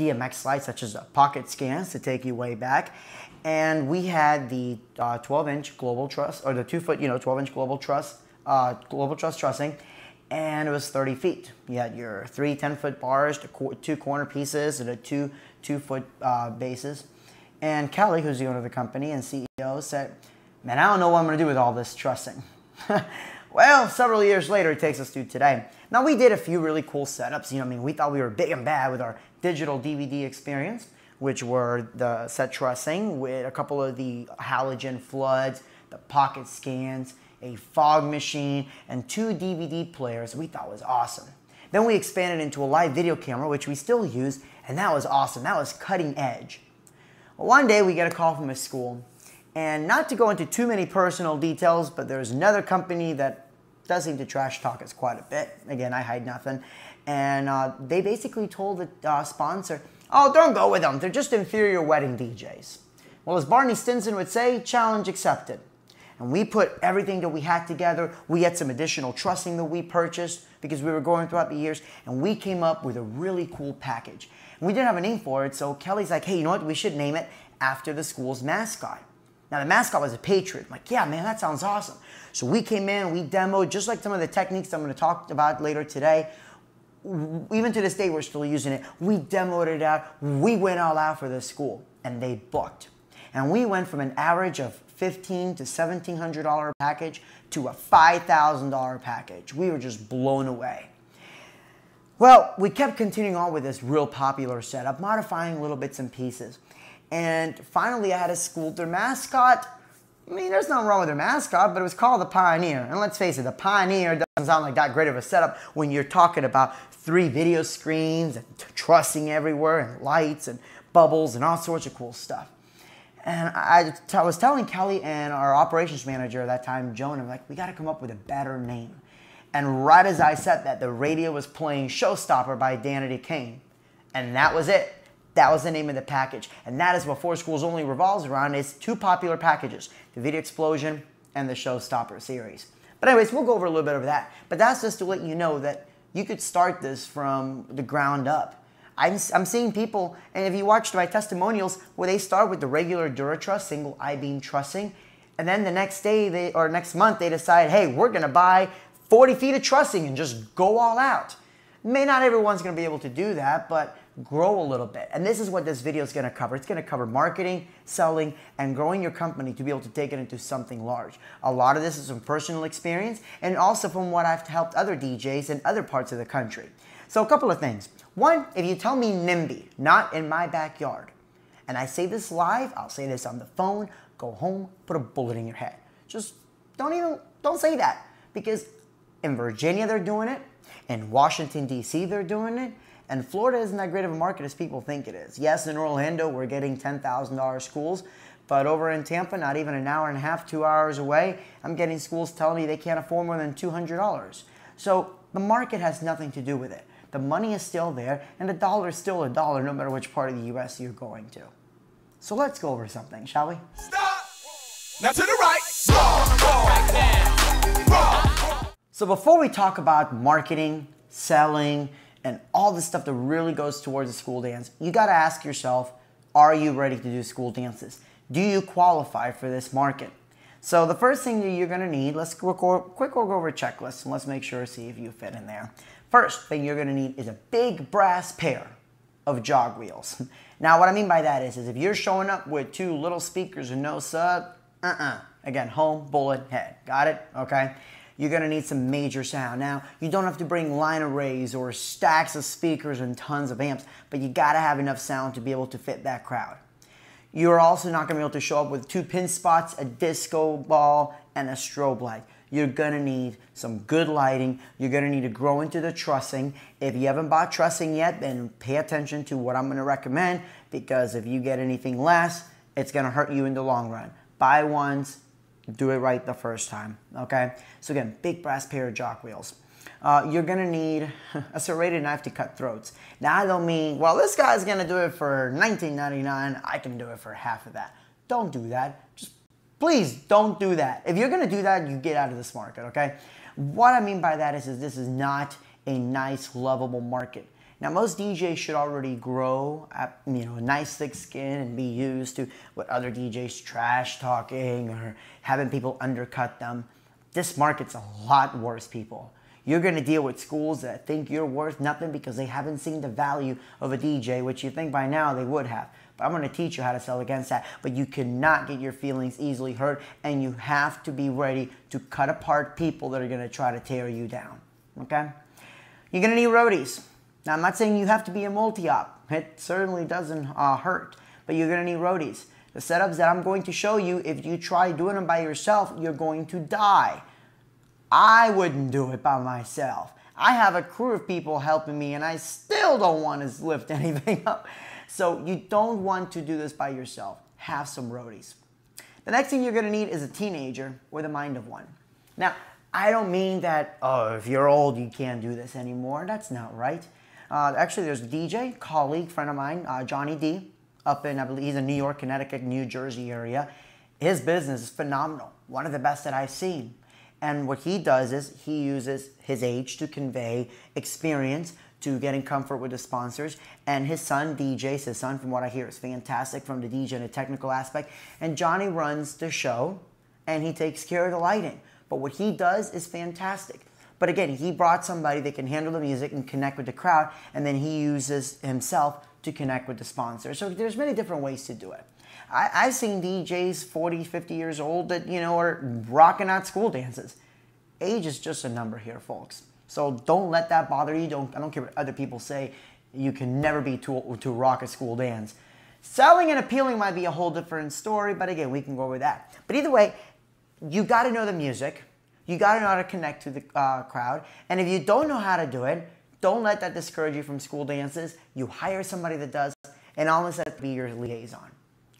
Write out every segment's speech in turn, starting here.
DMX slides such as pocket scans to take you way back. And we had the 12-inch global truss, or the 2-foot, 12-inch global truss trussing, and it was 30 feet. You had your 3 10-foot bars, 2 corner pieces, and a 2-foot bases. And Kelly, who's the owner of the company and CEO, said, "Man, I don't know what I'm going to do with all this trussing." Well, several years later, it takes us to today. Now, we did a few really cool setups. We thought we were big and bad with our digital DVD experience, which were the set trussing with a couple of the halogen floods, the pocket scans, a fog machine, and 2 DVD players we thought was awesome. Then we expanded into a live video camera, which we still use, and that was awesome. That was cutting edge. Well, one day we get a call from a school, and not to go into too many personal details, but there's another company that does seem to trash talk us quite a bit. Again, I hide nothing. And they basically told the sponsor, "Oh, don't go with them. They're just inferior wedding DJs." Well, as Barney Stinson would say, challenge accepted. And we put everything that we had together. We had some additional trussing that we purchased because we were going throughout the years, and we came up with a really cool package. And we didn't have a name for it, so Kelly's like, "Hey, you know what? We should name it after the school's mascot." Now, the mascot was a patriot. I'm like, "Yeah, man, that sounds awesome." So we came in, we demoed, just like some of the techniques I'm going to talk about later today. Even to this day, we're still using it. We demoed it out. We went all out for the school, and they booked. And we went from an average of $1,500 to $1,700 package to a $5,000 package. We were just blown away. Well, we kept continuing on with this real popular setup, modifying little bits and pieces. And finally, I had to school their mascot. There's nothing wrong with their mascot, but it was called the Pioneer. And let's face it, the Pioneer doesn't sound like that great of a setup when you're talking about 3 video screens and trussing everywhere and lights and bubbles and all sorts of cool stuff. And I was telling Kelly and our operations manager at that time, Joan, I'm like, "We got to come up with a better name." And right as I said that, the radio was playing Showstopper by Danity Kane. And that was it. That was the name of the package. And that is what Four Schools Only revolves around. It's 2 popular packages, the Video Explosion and the Showstopper series. But anyways, we'll go over a little bit of that. But that's just to let you know that you could start this from the ground up. I'm seeing people, and if you watched my testimonials, where they start with the regular DuraTruss single I-beam trussing, and then the next day or next month they decide, "Hey, we're going to buy 40 feet of trussing and just go all out." Not everyone's going to be able to do that, but grow a little bit. And this is what this video is going to cover. It's going to cover marketing, selling, and growing your company to be able to take it into something large. A lot of this is from personal experience and also from what I've helped other DJs in other parts of the country. So a couple of things. One, if you tell me NIMBY, not in my backyard, and I say this live, I'll say this on the phone, go home, put a bullet in your head. Just don't say that, because in Virginia they're doing it, in Washington, D.C. they're doing it, and Florida isn't that great of a market as people think it is. Yes, in Orlando we're getting $10,000 schools, but over in Tampa, not even an hour and a half, 2 hours away, I'm getting schools telling me they can't afford more than $200. So the market has nothing to do with it. The money is still there, and the dollar is still a dollar no matter which part of the U.S. you're going to. So let's go over something, shall we? Stop! Now to the right! Right there! So before we talk about marketing, selling, and all the stuff that really goes towards a school dance, you got to ask yourself, are you ready to do school dances? Do you qualify for this market? So the first thing that you're going to need, let's quick go over a checklist, and let's make sure to see if you fit in there. First thing you're going to need is a big brass pair of jog wheels. Now, what I mean by that is if you're showing up with 2 little speakers and no sub, again, home, bullet, head. Got it? Okay? You're going to need some major sound. Now, you don't have to bring line arrays or stacks of speakers and tons of amps, but you got to have enough sound to be able to fit that crowd. You're also not going to be able to show up with 2 pin spots, a disco ball, and a strobe light. You're going to need some good lighting. You're going to need to grow into the trussing. If you haven't bought trussing yet, then pay attention to what I'm going to recommend, because if you get anything less, it's going to hurt you in the long run. Buy once, do it right the first time, okay? So again, big brass pair of jock wheels. You're going to need a serrated knife to cut throats. Now, I don't mean, well, this guy's going to do it for $19.99. I can do it for half of that. Don't do that. Just please don't do that. If you're going to do that, you get out of this market, okay? What I mean by that is this is not a nice, lovable market. Now, most DJs should already grow a nice thick skin and be used to what other DJs trash talking or having people undercut them. This market's a lot worse, people. You're going to deal with schools that think you're worth nothing because they haven't seen the value of a DJ, which you think by now they would have. But I'm going to teach you how to sell against that. But you cannot get your feelings easily hurt, and you have to be ready to cut apart people that are going to try to tear you down. Okay? You're going to need roadies. Now, I'm not saying you have to be a multi-op. It certainly doesn't hurt, but you're going to need roadies. The setups that I'm going to show you, if you try doing them by yourself, you're going to die. I wouldn't do it by myself. I have a crew of people helping me, and I still don't want to lift anything up. So you don't want to do this by yourself. Have some roadies. The next thing you're going to need is a teenager with the mind of one. Now, I don't mean that, oh, if you're old, you can't do this anymore. That's not right. Actually, there's a DJ, colleague, friend of mine, Johnny D, up in, I believe he's in New York, Connecticut, New Jersey area. His business is phenomenal. One of the best that I've seen. And what he does is he uses his age to convey experience to getting comfort with the sponsors. And his son DJs, his son, from what I hear, is fantastic from the DJ and the technical aspect. And Johnny runs the show and he takes care of the lighting. But what he does is fantastic. But again, he brought somebody that can handle the music and connect with the crowd, and then he uses himself to connect with the sponsor. So there's many different ways to do it. I've seen DJs 40, 50 years old that, are rocking out school dances. Age is just a number here, folks. So don't let that bother you. I don't care what other people say. You can never be to rock a school dance. Selling and appealing might be a whole different story, but again, we can go over that. But either way, you got to know the music. You got to know how to connect to the crowd. And if you don't know how to do it, don't let that discourage you from school dances. You hire somebody that does, and almost let that be your liaison.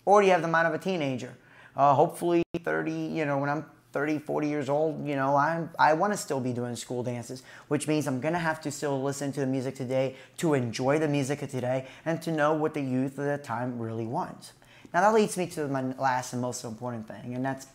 Or you have the mind of a teenager. Hopefully 30, when I'm 30, 40 years old, I want to still be doing school dances, which means I'm going to have to still listen to the music today, to enjoy the music of today, and to know what the youth of the time really wants. Now that leads me to my last and most important thing, and that's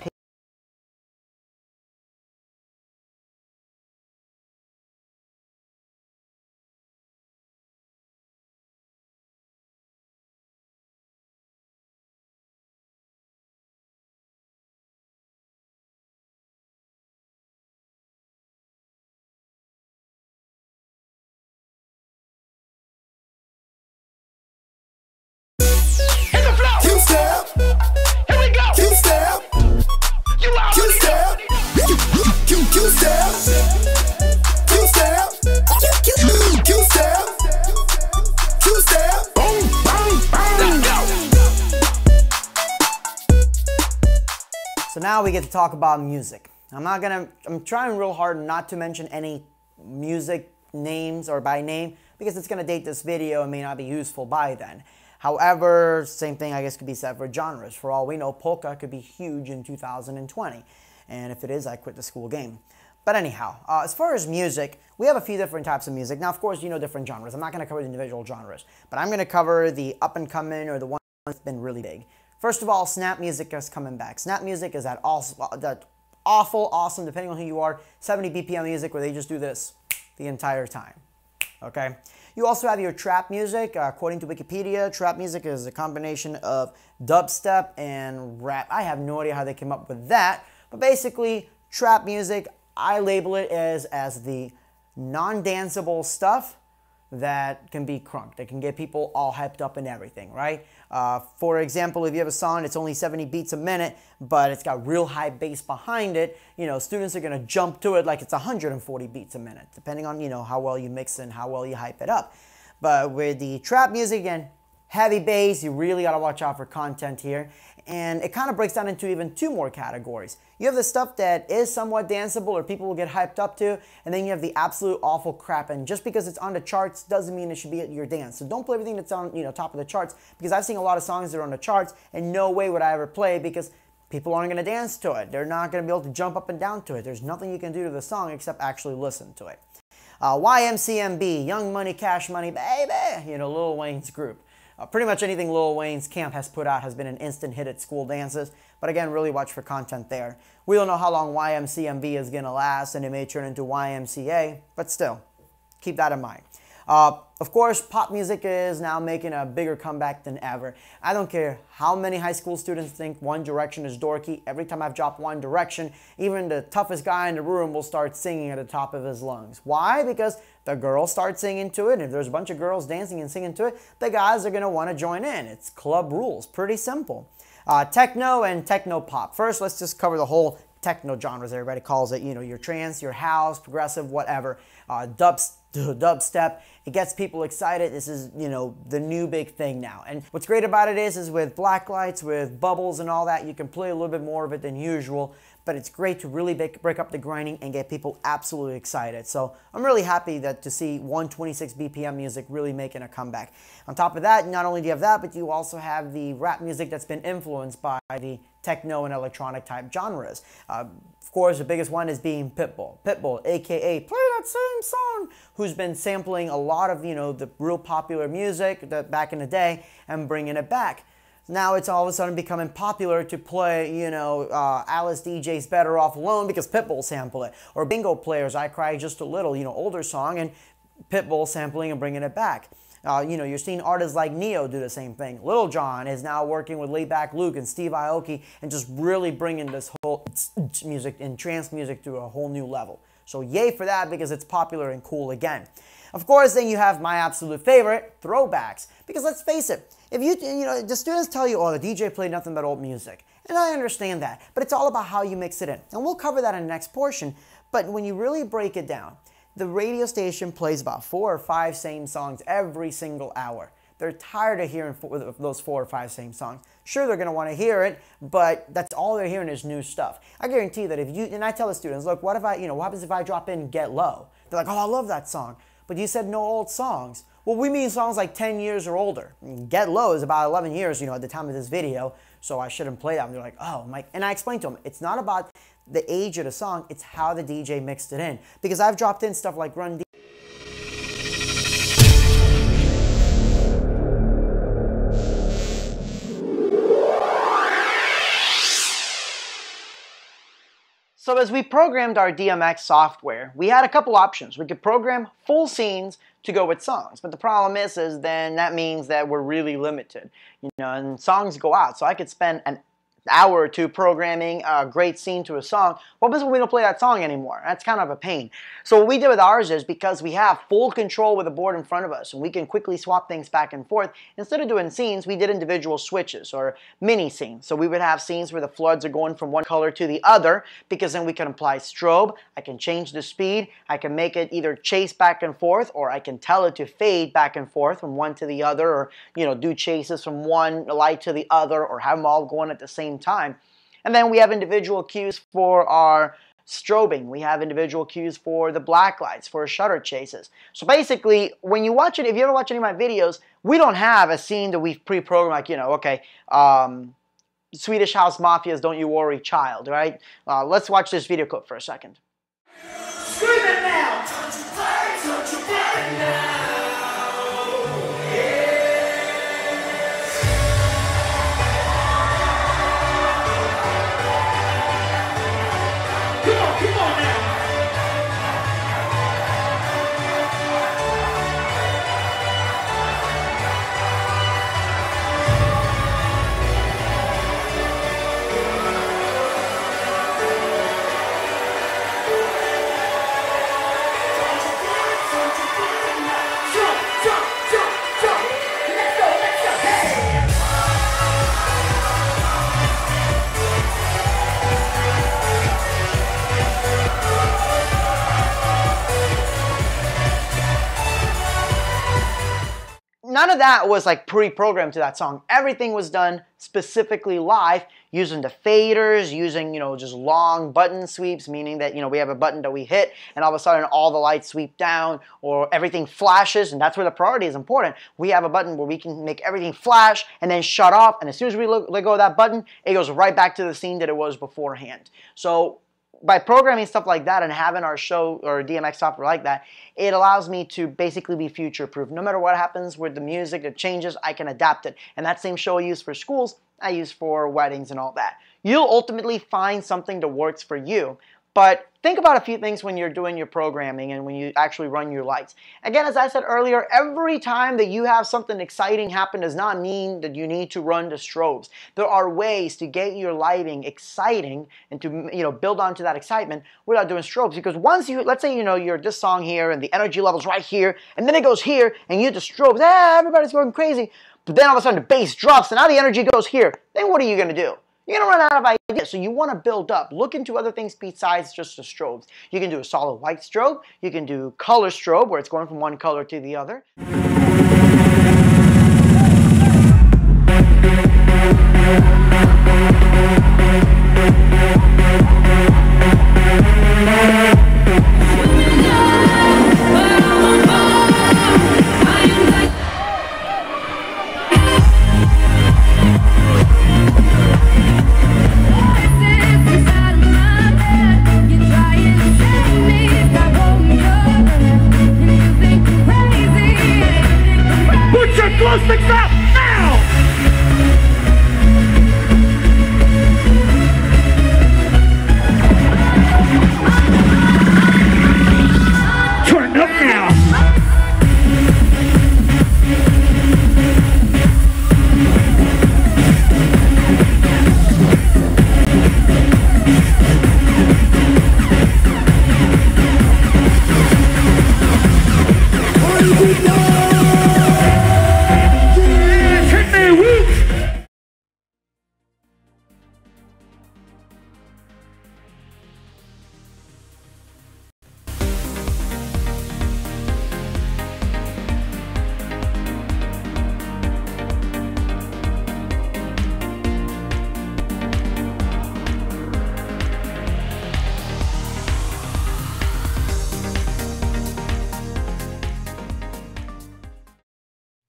So now we get to talk about music. I'm trying real hard not to mention any music names or by name because it's going to date this video and may not be useful by then. However, same thing I guess could be said for genres. For all we know, polka could be huge in 2020. And if it is, I quit the school game. But anyhow, as far as music, we have a few different types of music. Now, of course, different genres. I'm not going to cover the individual genres, but I'm going to cover the up-and-coming or the ones that's been really big. First of all, snap music is coming back. Snap music is that awful, awesome, depending on who you are, 70 BPM music where they just do this the entire time. Okay? You also have your trap music. According to Wikipedia, trap music is a combination of dubstep and rap. I have no idea how they came up with that, but basically, trap music, I label it as the non-danceable stuff that can be crunked, that can get people all hyped up and everything, right? For example, if you have a song that's only 70 beats a minute, but it's got real high bass behind it, students are going to jump to it like it's 140 beats a minute, depending on, how well you mix and how well you hype it up. But with the trap music, again, heavy bass, you really got to watch out for content here. And it kind of breaks down into even two more categories. You have the stuff that is somewhat danceable or people will get hyped up to, and then you have the absolute awful crap. And just because it's on the charts doesn't mean it should be at your dance. So don't play everything that's on top of the charts, because I've seen a lot of songs that are on the charts and no way would I ever play because people aren't going to dance to it. They're not going to be able to jump up and down to it. There's nothing you can do to the song except actually listen to it. YMCMB, Young Money, Cash Money, baby, Lil Wayne's group. Pretty much anything Lil Wayne's camp has put out has been an instant hit at school dances. But again, really watch for content there. We don't know how long YMCMB is going to last, and it may turn into YMCA, but still, keep that in mind. Of course, pop music is now making a bigger comeback than ever. I don't care how many high school students think One Direction is dorky. Every time I've dropped One Direction, even the toughest guy in the room will start singing at the top of his lungs. Why? Because the girls start singing to it, and if there's a bunch of girls dancing and singing to it, the guys are going to want to join in. It's club rules. Pretty simple. Techno and techno pop. First, let's just cover the whole techno genres. Everybody calls it, your trance, your house, progressive, whatever. Dubstep. It gets people excited. This is, the new big thing now. And what's great about it is with black lights, with bubbles and all that, you can play a little bit more of it than usual. But it's great to really break up the grinding and get people absolutely excited. So I'm really happy to see 126 BPM music really making a comeback. On top of that, not only do you have that, but you also have the rap music that's been influenced by the techno and electronic type genres. Of course, the biggest one is being Pitbull. Pitbull, aka Play That Same Song, who's been sampling a lot of, the real popular music back in the day and bringing it back. Now it's all of a sudden becoming popular to play, Alice DJ's Better Off Alone because Pitbull sampled it. Or Bingo Players, I Cry Just a Little, older song, and Pitbull sampling and bringing it back. You're seeing artists like Neo do the same thing. Lil Jon is now working with Laidback Luke and Steve Aoki and just really bringing this whole music and trance music to a whole new level. So yay for that because it's popular and cool again. Of course, then you have my absolute favorite, throwbacks. Because let's face it, if the students tell you, oh, the DJ played nothing but old music. And I understand that, but it's all about how you mix it in. And we'll cover that in the next portion. But when you really break it down, the radio station plays about 4 or 5 same songs every single hour. They're tired of hearing those 4 or 5 same songs. Sure, they're going to want to hear it, but that's all they're hearing is new stuff. I guarantee that and I tell the students, look, what happens if I drop in Get Low? They're like, oh, I love that song. But you said no old songs. Well, we mean songs like 10 years or older. Get Low is about 11 years, at the time of this video, so I shouldn't play that. And they're like, oh, Mike. And I explained to them, it's not about the age of the song, it's how the DJ mixed it in. Because I've dropped in stuff like Run D. So as we programmed our DMX software, we had a couple options. We could program full scenes to go with songs, but the problem is then that means that we're really limited, and songs go out. So I could spend an hour or two programming a great scene to a song. What happens when we don't play that song anymore? That's kind of a pain. So what we did with ours is, because we have full control with the board in front of us and we can quickly swap things back and forth, instead of doing scenes, we did individual switches or mini scenes. So we would have scenes where the floods are going from one color to the other, because then we can apply strobe, I can change the speed, I can make it either chase back and forth, or I can tell it to fade back and forth from one to the other, or do chases from one light to the other, or have them all going at the same time. And then we have individual cues for our strobing. We have individual cues for the black lights, for shutter chases. So basically, when you watch it, if you ever watch any of my videos, we don't have a scene that we've pre-programmed, like, Swedish House Mafia's Don't You Worry Child, right? Let's watch this video clip for a second. Scream it now! Don't you worry now! None of that was like pre-programmed to that song. Everything was done specifically live using the faders, using, just long button sweeps, meaning that, we have a button that we hit and all of a sudden all the lights sweep down, or everything flashes, and that's where the priority is important. We have a button where we can make everything flash and then shut off, and as soon as we let go of that button, it goes right back to the scene that it was beforehand. So by programming stuff like that and having our show or DMX software like that, it allows me to basically be future-proof. No matter what happens with the music, the changes, I can adapt it. And that same show I use for schools, I use for weddings and all that. You'll ultimately find something that works for you. But think about a few things when you're doing your programming and when you actually run your lights. Again, as I said earlier, every time that you have something exciting happen does not mean that you need to run the strobes. There are ways to get your lighting exciting and to build onto that excitement without doing strobes. Because once let's say you're this song here and the energy level's right here, and then it goes here, and you hit the strobes, everybody's going crazy. But then all of a sudden the bass drops, and now the energy goes here. Then what are you going to do? You're going to run out of ideas, so you want to build up. Look into other things besides just the strobes. You can do a solid white strobe. You can do color strobe, where it's going from one color to the other. Glow sticks up now! Turn up now!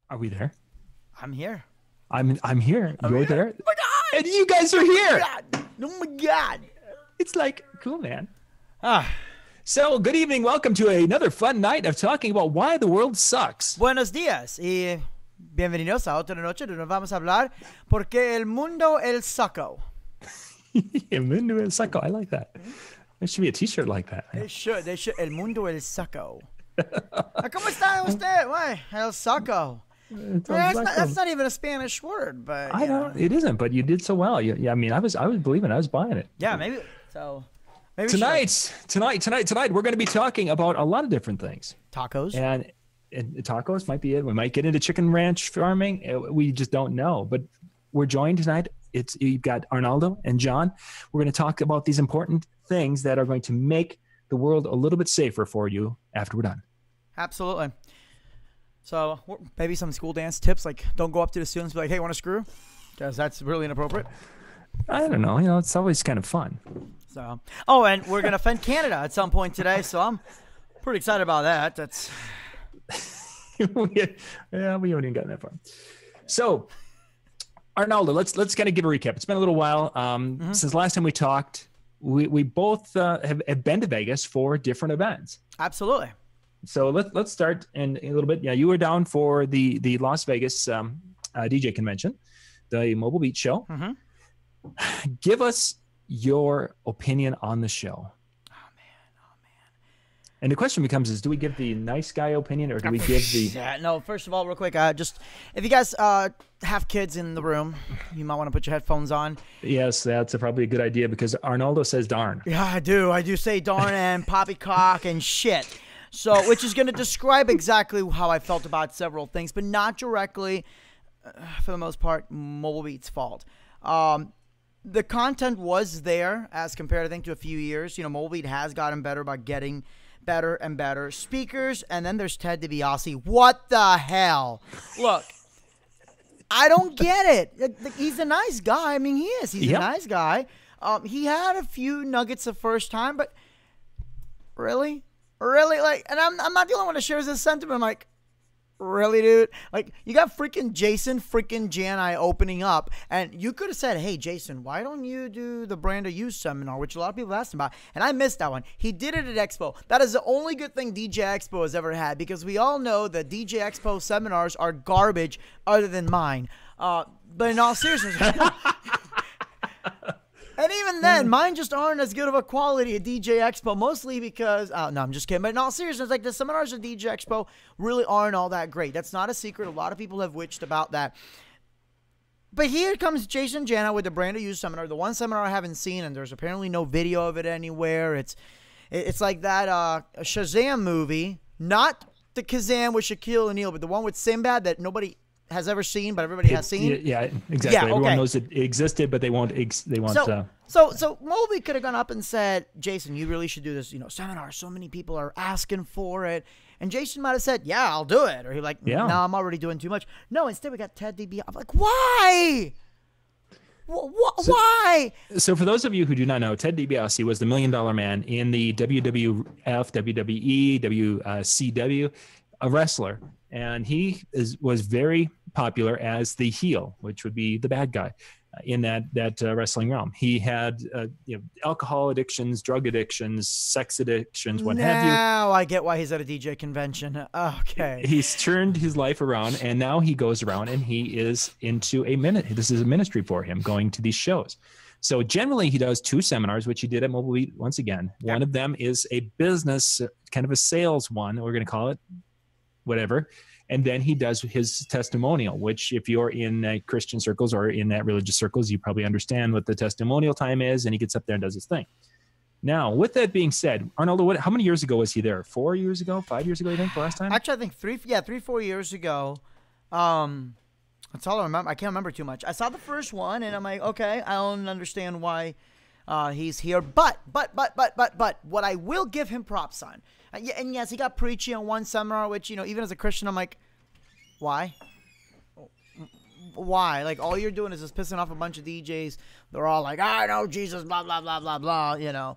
Are we there? I'm here. I'm here. You're there. Oh my God! And you guys are here. Oh my God! It's like cool, man. So, good evening. Welcome to another fun night of talking about why the world sucks. Buenos días y bienvenidos a otra noche donde vamos a hablar porque el mundo el saco. El mundo el saco. I like that. There should be a T-shirt like that. They should. El mundo el saco. ¿Cómo está usted? Why? El saco. That's not even a Spanish word, but I know it isn't. But you did so well. Yeah, I mean, I was believing. I was buying it. Yeah, maybe so. Maybe Tonight, we're going to be talking about a lot of different things. Tacos. And tacos might be it. We might get into chicken ranch farming. We just don't know. But we're joined tonight. You've got Arnaldo and John. We're going to talk about these important things that are going to make the world a little bit safer for you after we're done. Absolutely. So maybe some school dance tips, like don't go up to the students and be like, hey, want to screw? Because that's really inappropriate. I don't know. It's always kind of fun. So, and we're going to offend Canada at some point today, so I'm pretty excited about that. That's we haven't even gotten that far. So, Arnaldo, let's kind of give a recap. It's been a little while since last time we talked. We both have been to Vegas for different events. Absolutely. So let's start in a little bit. Yeah, you were down for the Las Vegas DJ convention, the Mobile Beat show. Mm-hmm. Give us your opinion on the show. Oh man. And the question becomes: do we give the nice guy opinion, or do we give the? Yeah, no. First of all, real quick, just if you guys have kids in the room, you might want to put your headphones on. Yes, that's probably a good idea because Arnaldo says "darn." Yeah, I do say darn and poppycock and shit. So, which is going to describe exactly how I felt about several things, but not directly, for the most part, Mobile Beat's fault. The content was there as compared, I think, to a few years. Mobile Beat has gotten better about getting better and better speakers. And then there's Ted DiBiase. What the hell? Look, I don't get it. He's a nice guy. I mean, he is. He's a nice guy. He had a few nuggets the first time, but really? Really? And I'm not the only one that shares this sentiment. I'm like, really, dude? You got freaking Jason freaking Jani opening up, and you could have said, hey, Jason, why don't you do the Brand of You seminar, which a lot of people asked him about, and I missed that one. He did it at Expo. That is the only good thing DJ Expo has ever had, because we all know that DJ Expo seminars are garbage other than mine. But in all seriousness... And even then, and mine just aren't as good of a quality at DJ Expo, mostly because, no, I'm just kidding. But in all seriousness, like the seminars at DJ Expo really aren't all that great. That's not a secret. A lot of people have witched about that. But here comes Jason Jana with the Brand of You seminar, the one seminar I haven't seen, and there's apparently no video of it anywhere. It's like that Shazam movie, not the Kazam with Shaquille O'Neal, but the one with Sinbad that nobody has ever seen, but everybody has seen. Yeah, exactly. Yeah, everyone knows it existed, but they won't. So Moby could have gone up and said, Jason, you really should do this, seminar. So many people are asking for it. And Jason might have said, yeah, I'll do it. Or he's like, no, I'm already doing too much. No, instead we got Ted DiBiase. I'm like, why? Why? So for those of you who do not know, Ted DiBiase was the $1 Million Man in the WWF, WWE, WCW, a wrestler. And he was very popular as the heel, which would be the bad guy in that wrestling realm. He had alcohol addictions, drug addictions, sex addictions, what have you. Now I get why he's at a DJ convention. Okay. He's turned his life around, and now he goes around and he is into this is a ministry for him, going to these shows. So generally he does 2 seminars, which he did at Mobile Beat once again. Yep. One of them is a business, kind of a sales one, we're going to call it, whatever. And then he does his testimonial, which if you're in Christian circles or in that religious circles, you probably understand what the testimonial time is, and he gets up there and does his thing. Now, with that being said, Arnoldo, how many years ago was he there? 4 years ago? 5 years ago, I think, the last time? Actually, I think 3-4 years ago. That's all I remember. I can't remember too much. I saw the first one, and I'm like, okay, I don't understand why he's here. But, what I will give him props on, and yes, he got preachy on one seminar, which, even as a Christian, I'm like, why? Why? Like, all you're doing is just pissing off a bunch of DJs. They're all like, I know Jesus, blah, blah, blah, blah, blah,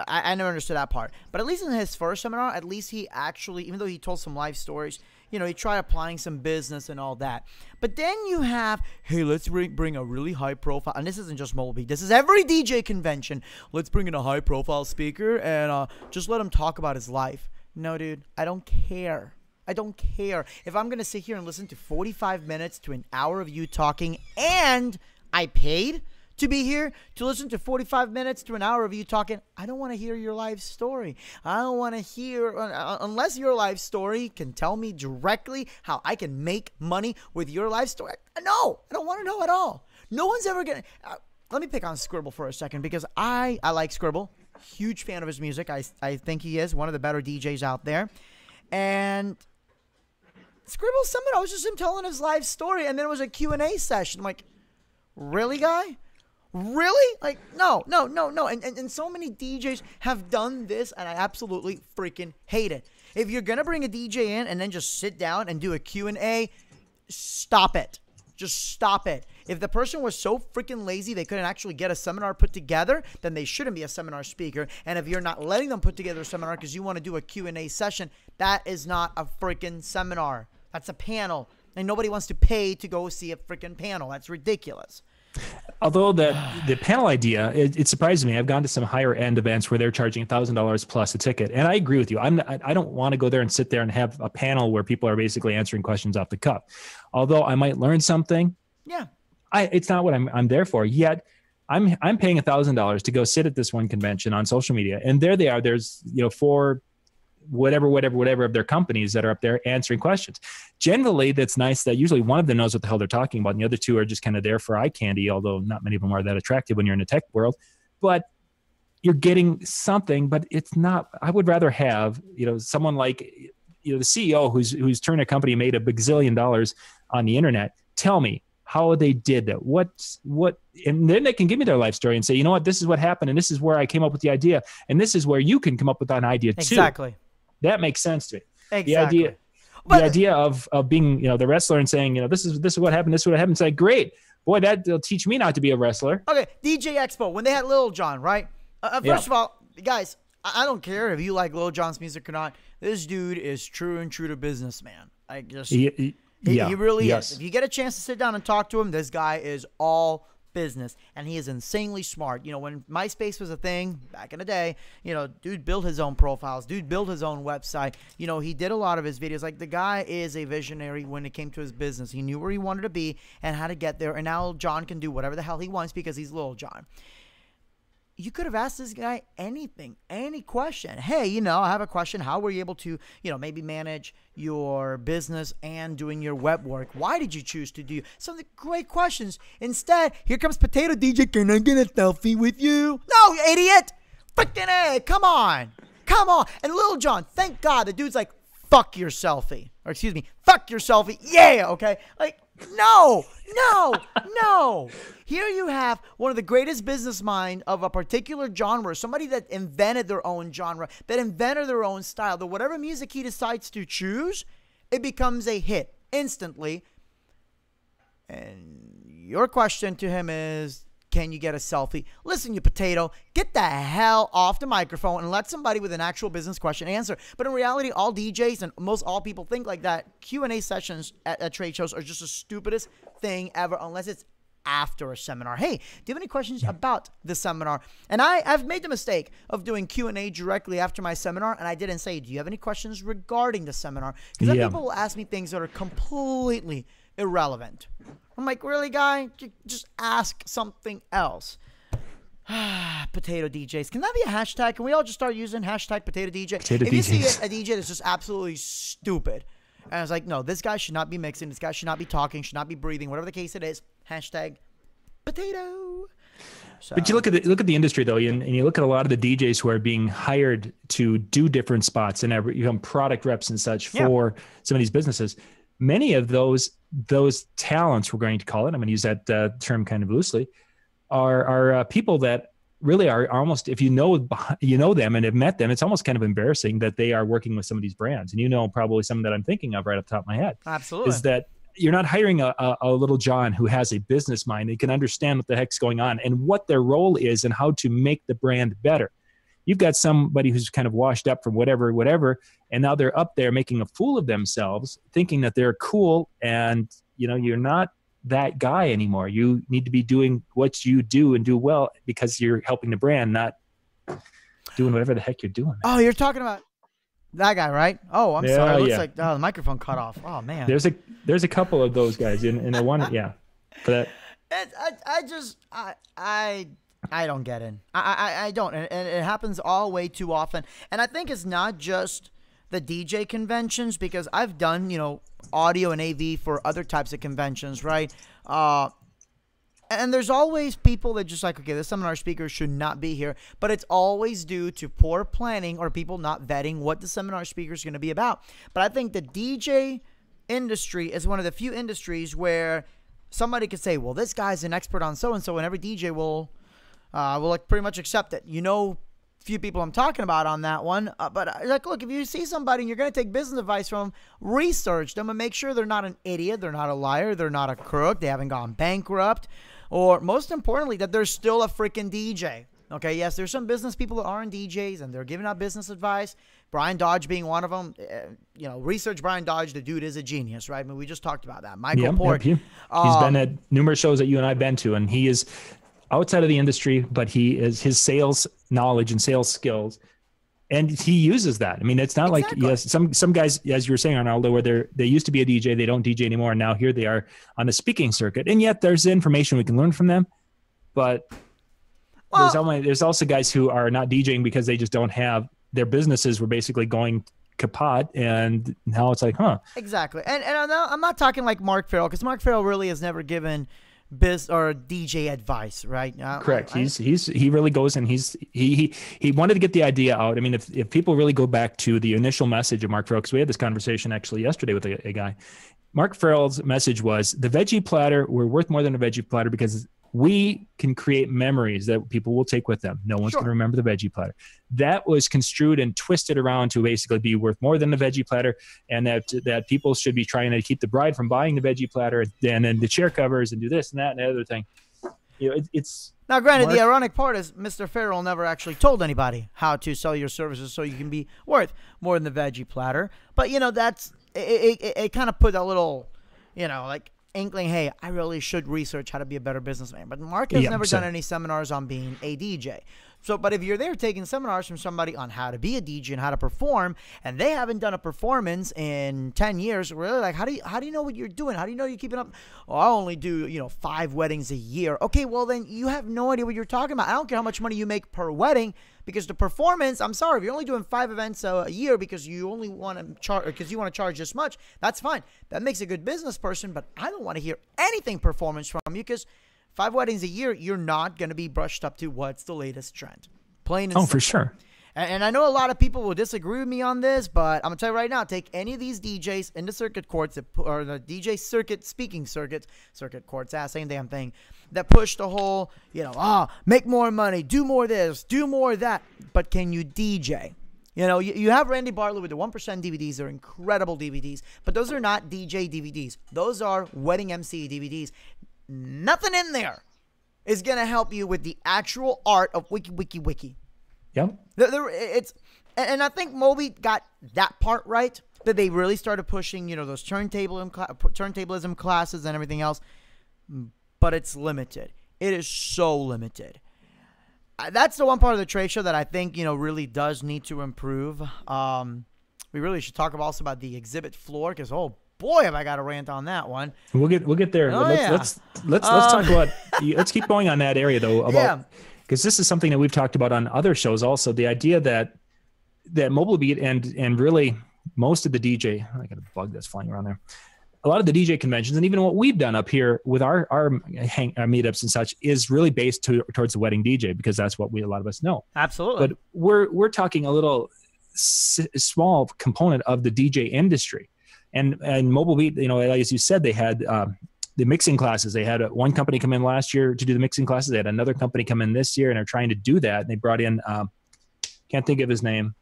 I never understood that part. But at least in his first seminar, at least he actually, even though he told some life stories, he tried applying some business and all that. But then you have, hey, let's bring a really high profile, and this isn't just Mobile Beat, this is every DJ convention. Let's bring in a high profile speaker and just let him talk about his life. No, dude, I don't care. I don't care. If I'm going to sit here and listen to 45 minutes to an hour of you talking, and I paid to be here to listen to 45 minutes to an hour of you talking, I don't want to hear your life story. I don't want to hear, unless your life story can tell me directly how I can make money with your life story. No, I don't want to know at all. No one's ever going to, let me pick on Scribble for a second, because I like Scribble. Huge fan of his music. I think he is one of the better DJs out there. And Scribble seminar was just him telling his life story, and then it was a Q&A session. I'm like, really, guy? Really? Like, no. And so many DJs have done this, and I absolutely freaking hate it. If you're going to bring a DJ in and then just sit down and do a Q&A, stop it. Just stop it. If the person was so freaking lazy they couldn't actually get a seminar put together, then they shouldn't be a seminar speaker. And if you're not letting them put together a seminar because you want to do a Q&A session, that is not a freaking seminar. That's a panel. And nobody wants to pay to go see a freaking panel. That's ridiculous. Although the panel idea, it surprises me. I've gone to some higher end events where they're charging $1,000 plus a ticket, and I agree with you. I don't want to go there and sit there and have a panel where people are basically answering questions off the cuff. Although I might learn something. Yeah, it's not what I'm there for. Yet I'm paying $1,000 to go sit at this one convention on social media, and there they are. There's 4 whatever of their companies that are up there answering questions. Generally, that's nice that usually one of them knows what the hell they're talking about, and the other 2 are just kind of there for eye candy, although not many of them are that attractive when you're in the tech world. But you're getting something, but it's not. I would rather have someone like the CEO who's turned a company, made a bazillion dollars on the internet, tell me how they did that. And then they can give me their life story and say, you know what, this is what happened, and this is where I came up with the idea, and this is where you can come up with an idea too. Exactly. That makes sense to me. Exactly. The idea of being, the wrestler and saying, this is what happened, this is what happened. It's like, great. Boy, that'll teach me not to be a wrestler. Okay, DJ Expo, when they had Lil Jon, right? First of all, guys, I don't care if you like Lil Jon's music or not. This dude is true to business, man. He really is. If you get a chance to sit down and talk to him, this guy is all business, and he is insanely smart. When MySpace was a thing back in the day, dude built his own profiles, dude built his own website. He did a lot of his videos. Like, the guy is a visionary when it came to his business. He knew where he wanted to be and how to get there, and now John can do whatever the hell he wants because he's Lil Jon. you could have asked this guy anything, any question. Hey, you know, I have a question. How were you able to, you know, maybe manage your business and doing your web work? Why did you choose to do some of the great questions? Instead, here comes Potato DJ. Can I get a selfie with you? No, you idiot. Freaking A. Come on. Come on. And Lil Jon, thank God, the dude's like, fuck your selfie. Or excuse me, fuck your selfie. Yeah, okay? Like, no, no, no. Here you have one of the greatest business mind of a particular genre, somebody that invented their own genre, that invented their own style, that whatever music he decides to choose, it becomes a hit instantly. And your question to him is, can you get a selfie? Listen, you potato, get the hell off the microphone and let somebody with an actual business question answer. But in reality, all DJs and most all people think like that. Q&A sessions at trade shows are just the stupidest thing ever, unless it's after a seminar. Hey, do you have any questions about the seminar? And I've made the mistake of doing Q&A directly after my seminar, and I didn't say, do you have any questions regarding the seminar? Because then people will ask me things that are completely irrelevant. I'm like, really, guy? Just ask something else. Potato DJs. Can that be a hashtag? Can we all just start using hashtag potato DJ? If you see a DJ that's just absolutely stupid, and I was like, no, this guy should not be mixing. This guy should not be talking, should not be breathing, whatever the case it is. Hashtag potato. So. But you look at the industry though, and you look at a lot of the DJs who are being hired to do different spots and become product reps and such for some of these businesses. Many of those talents, we're going to call it, I'm going to use that term kind of loosely, are people that really are almost, if you know them and have met them, it's almost kind of embarrassing that they are working with some of these brands. And you know probably some that I'm thinking of right off the top of my head. Absolutely. Is that you're not hiring a little John who has a business mind. They can understand what the heck's going on and what their role is and how to make the brand better. You've got somebody who's kind of washed up from whatever, and now they're up there making a fool of themselves, thinking that they're cool, and you know you're not that guy anymore. You need to be doing what you do and do well because you're helping the brand, not doing whatever the heck you're doing. Oh, you're talking about that guy, right? Oh, I'm sorry. It looks like the microphone cut off. Oh man. There's a couple of those guys in the one, yeah. But I don't get it. I don't. And it happens all way too often. And I think it's not just the DJ conventions, because I've done, you know, audio and AV for other types of conventions, right? And there's always people that just like, okay, this seminar speaker should not be here. But it's always due to poor planning or people not vetting what the seminar speaker is going to be about. But I think the DJ industry is one of the few industries where somebody could say, well, this guy's an expert on so-and-so, and every DJ will like pretty much accept it. You know, few people I'm talking about on that one. But like, look, if you see somebody and you're going to take business advice from them, research them and make sure they're not an idiot, they're not a liar, they're not a crook, they haven't gone bankrupt, or most importantly, that they're still a freaking DJ. Okay, yes, there's some business people that aren't DJs and they're giving out business advice. Brian Dodge being one of them. You know, research Brian Dodge. The dude is a genius, right? I mean, we just talked about that. Michael Port. He's been at numerous shows that you and I've been to, and he is outside of the industry, but he is his sales knowledge and sales skills, and he uses that. I mean, it's not like, yes, some guys, as you were saying, Arnaldo, where they used to be a DJ, they don't DJ anymore, and now here they are on the speaking circuit, and yet there's information we can learn from them. But there's also guys who are not DJing because they just don't have, their businesses were basically going kaput, and now it's like, exactly. And I'm not talking like Mark Farrell, because Mark Farrell really has never given biz or DJ advice, right? Correct. He really goes, and he wanted to get the idea out. I mean, if people really go back to the initial message of Mark Farrell, because we had this conversation actually yesterday with a guy, Mark Farrell's message was the veggie platter, we're worth more than a veggie platter because we can create memories that people will take with them. No one's going to remember the veggie platter. That was construed and twisted around to basically be worth more than the veggie platter, and that people should be trying to keep the bride from buying the veggie platter and then the chair covers and do this and that and the other thing. You know, it's now granted, the ironic part is Mr. Farrell never actually told anybody how to sell your services so you can be worth more than the veggie platter. But you know, that's it kind of put a little, you know, like inkling, hey, I really should research how to be a better businessman. But Mark has never done any seminars on being a DJ. So, but if you're there taking seminars from somebody on how to be a DJ and how to perform, and they haven't done a performance in 10 years, really, like, how do you know what you're doing? How do you know you're keeping up? Oh, I only do, 5 weddings a year. Okay, well, then you have no idea what you're talking about. I don't care how much money you make per wedding, because the performance, I'm sorry, if you're only doing 5 events a year because you only want to charge, because you want to charge this much, that's fine. That makes a good business person, but I don't want to hear anything performance from you, because 5 weddings a year, you're not going to be brushed up to what's the latest trend. Plain and simple. For sure. And I know a lot of people will disagree with me on this, but I'm going to tell you right now, take any of these DJs in the circuit courts, or the DJ circuit, speaking circuit courts, same damn thing, that push the whole, make more money, do more this, do more that, but can you DJ? You have Randy Bartlett with the 1% DVDs. They're incredible DVDs, but those are not DJ DVDs. Those are wedding MC DVDs. Nothing in there is going to help you with the actual art of wiki. Yep. And I think Moby got that part right, that they really started pushing, those turntablism classes and everything else, but it's limited. It is so limited. That's the one part of the trade show that I think, really does need to improve. We really should talk also about the exhibit floor, because, oh, boy, have I got a rant on that one. We'll get there. Let's talk about. Let's keep going on that area though. Because this is something that we've talked about on other shows. Also, the idea that Mobile Beat and really most of the DJ. I got a bug that's flying around there. A lot of the DJ conventions, and even what we've done up here with our meetups and such, is really based towards the wedding DJ, because that's what a lot of us know. Absolutely. But we're talking a little small component of the DJ industry. And Mobile Beat, as you said, they had the mixing classes. They had one company come in last year to do the mixing classes. They had another company come in this year and are trying to do that. And they brought in, can't think of his name,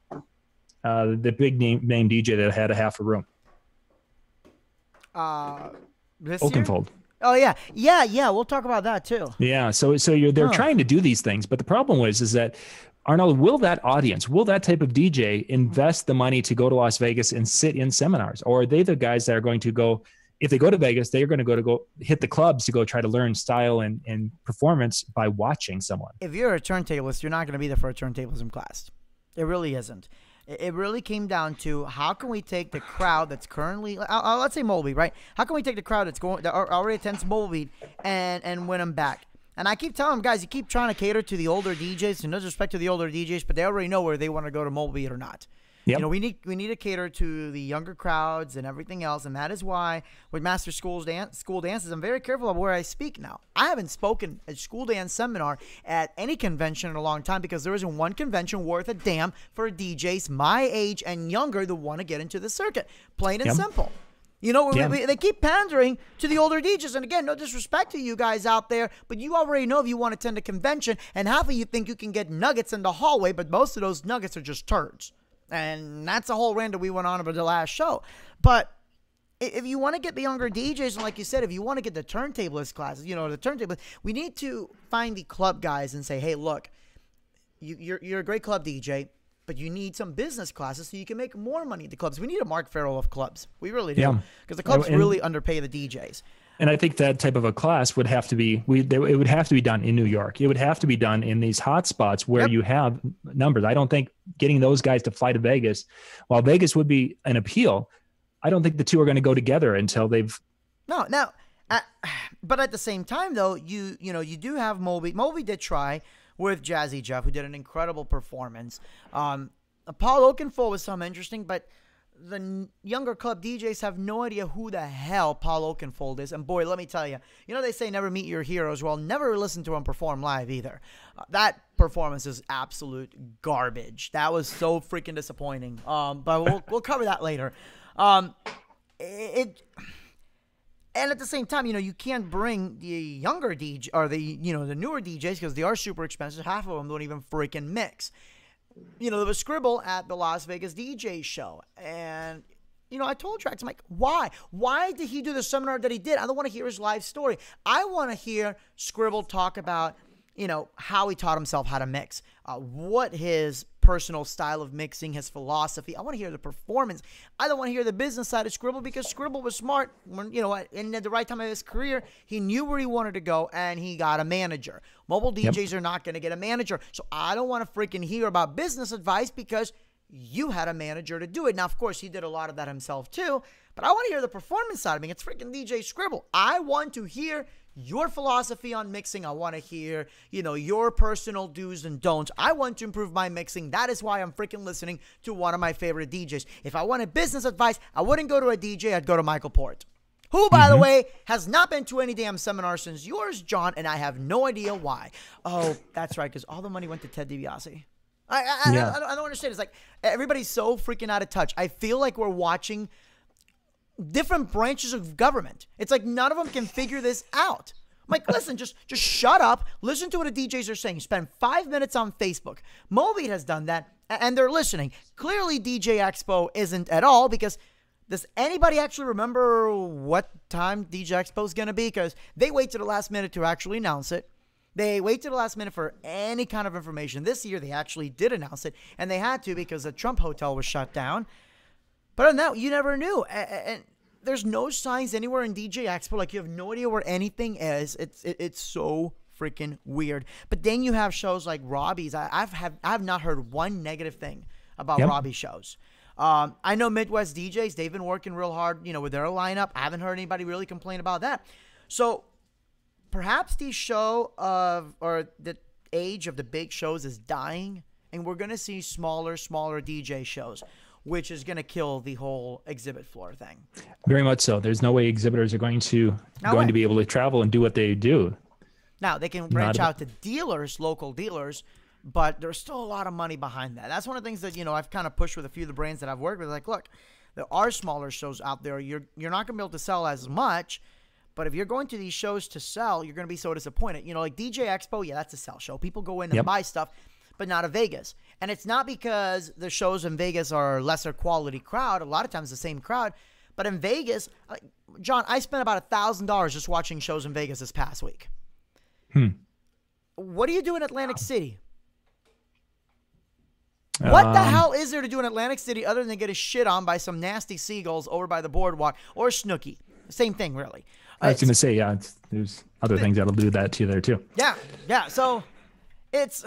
the big name DJ that had a half a room. This Oakenfold. Year? Oh yeah. We'll talk about that too. Yeah. So they're trying to do these things, but the problem is that, Arnold, will that type of DJ invest the money to go to Las Vegas and sit in seminars? Or are they the guys that are going to go, if they go to Vegas, they're going to go hit the clubs to go try to learn style and performance by watching someone? If you're a turntablist, you're not going to be there for a turntablism class. It really isn't. It really came down to, how can we take the crowd that's currently, let's say Mobile Beat, right? How can we take the crowd that already attends Mobile Beat and win them back? And I keep telling them, guys, you keep trying to cater to the older DJs, and no disrespect to the older DJs, but they already know where they want to go to Mobile Beat or not. Yep. We need to cater to the younger crowds and everything else, and that is why with Master School Dances, I'm very careful of where I speak now. I haven't spoken at school dance seminar at any convention in a long time, because there isn't one convention worth a damn for DJs my age and younger that want to get into the circuit. Plain and simple. They keep pandering to the older DJs. And again, no disrespect to you guys out there, but you already know if you want to attend a convention, and half of you think you can get nuggets in the hallway, but most of those nuggets are just turds. And that's a whole rant that we went on about the last show. But if you want to get the younger DJs, and like you said, if you want to get the turntablist classes, we need to find the club guys and say, hey, look, you're a great club DJ, but you need some business classes so you can make more money at the clubs. We need a Mark Farrell of clubs. We really do. Because the clubs really underpay the DJs. And I think that type of a class would have to be, it would have to be done in New York. It would have to be done in these hot spots where you have numbers. I don't think getting those guys to fly to Vegas, while Vegas would be an appeal, I don't think the two are going to go together until they've. No, now, but at the same time, though, you do have Moby. Moby did try with Jazzy Jeff, who did an incredible performance. Paul Oakenfold was something interesting, but the younger club DJs have no idea who the hell Paul Oakenfold is. And boy, let me tell you, they say never meet your heroes. Well, never listen to him perform live either. That performance is absolute garbage. That was so freaking disappointing. But we'll cover that later. And at the same time, you can't bring the younger DJ or the newer DJs, because they are super expensive. Half of them don't even freaking mix. There was Scribble at the Las Vegas DJ show. And, I told Trax, I'm like, why? Why did he do the seminar that he did? I don't want to hear his live story. I want to hear Scribble talk about, how he taught himself how to mix, what his personal style of mixing, his philosophy. I want to hear the performance. I don't want to hear the business side of Scribble, because Scribble was smart. When, you know, in at the right time of his career, he knew where he wanted to go, and he got a manager. Mobile DJs are not going to get a manager. So I don't want to freaking hear about business advice because you had a manager to do it. Now, of course, he did a lot of that himself too, but I want to hear the performance side of me. It's freaking DJ Scribble. I want to hear your philosophy on mixing. I want to hear, you know, your personal do's and don'ts. I want to improve my mixing. That is why I'm freaking listening to one of my favorite DJs. If I wanted business advice, I wouldn't go to a DJ. I'd go to Michael Port, who, by the way, has not been to any damn seminar since yours, John, and I have no idea why. Oh, that's right, because all the money went to Ted DiBiase. I don't understand. It's like everybody's so freaking out of touch. I feel like we're watching different branches of government. It's like none of them can figure this out. I'm like, listen, just shut up. Listen to what the DJs are saying. Spend 5 minutes on Facebook. Mobeat has done that, and they're listening. Clearly, DJ Expo isn't at all, because does anybody actually remember what time DJ Expo is going to be? Because they wait to the last minute to actually announce it. They wait to the last minute for any kind of information. This year, they actually did announce it, and they had to because the Trump hotel was shut down. But other than that, you never knew. And there's no signs anywhere in DJ Expo. Like, you have no idea where anything is. It's so freaking weird. But then you have shows like Robbie's. I have not heard one negative thing about Robbie's shows. I know Midwest DJs, they've been working real hard, you know, with their lineup. I haven't heard anybody really complain about that. So perhaps the the age of the big shows is dying, and we're going to see smaller DJ shows, which is going to kill the whole exhibit floor thing. Very much so. There's no way exhibitors are going to be able to travel and do what they do. Now, they can branch out to dealers, local dealers, but there's still a lot of money behind that. That's one of the things that, you know, I've kind of pushed with a few of the brands that I've worked with. Like, look, there are smaller shows out there. You're not going to be able to sell as much. But if you're going to these shows to sell, you're going to be so disappointed. You know, like DJ Expo, yeah, that's a sell show. People go in and buy stuff, but not a Vegas. And it's not because the shows in Vegas are lesser quality crowd. A lot of times the same crowd. But in Vegas, John, I spent about $1,000 just watching shows in Vegas this past week. What do you do in Atlantic City? What the hell is there to do in Atlantic City other than get a shit on by some nasty seagulls over by the boardwalk or Snooki? Same thing, really. I was going to say, yeah, there's other things that'll do that to you there, too. Yeah. So it's,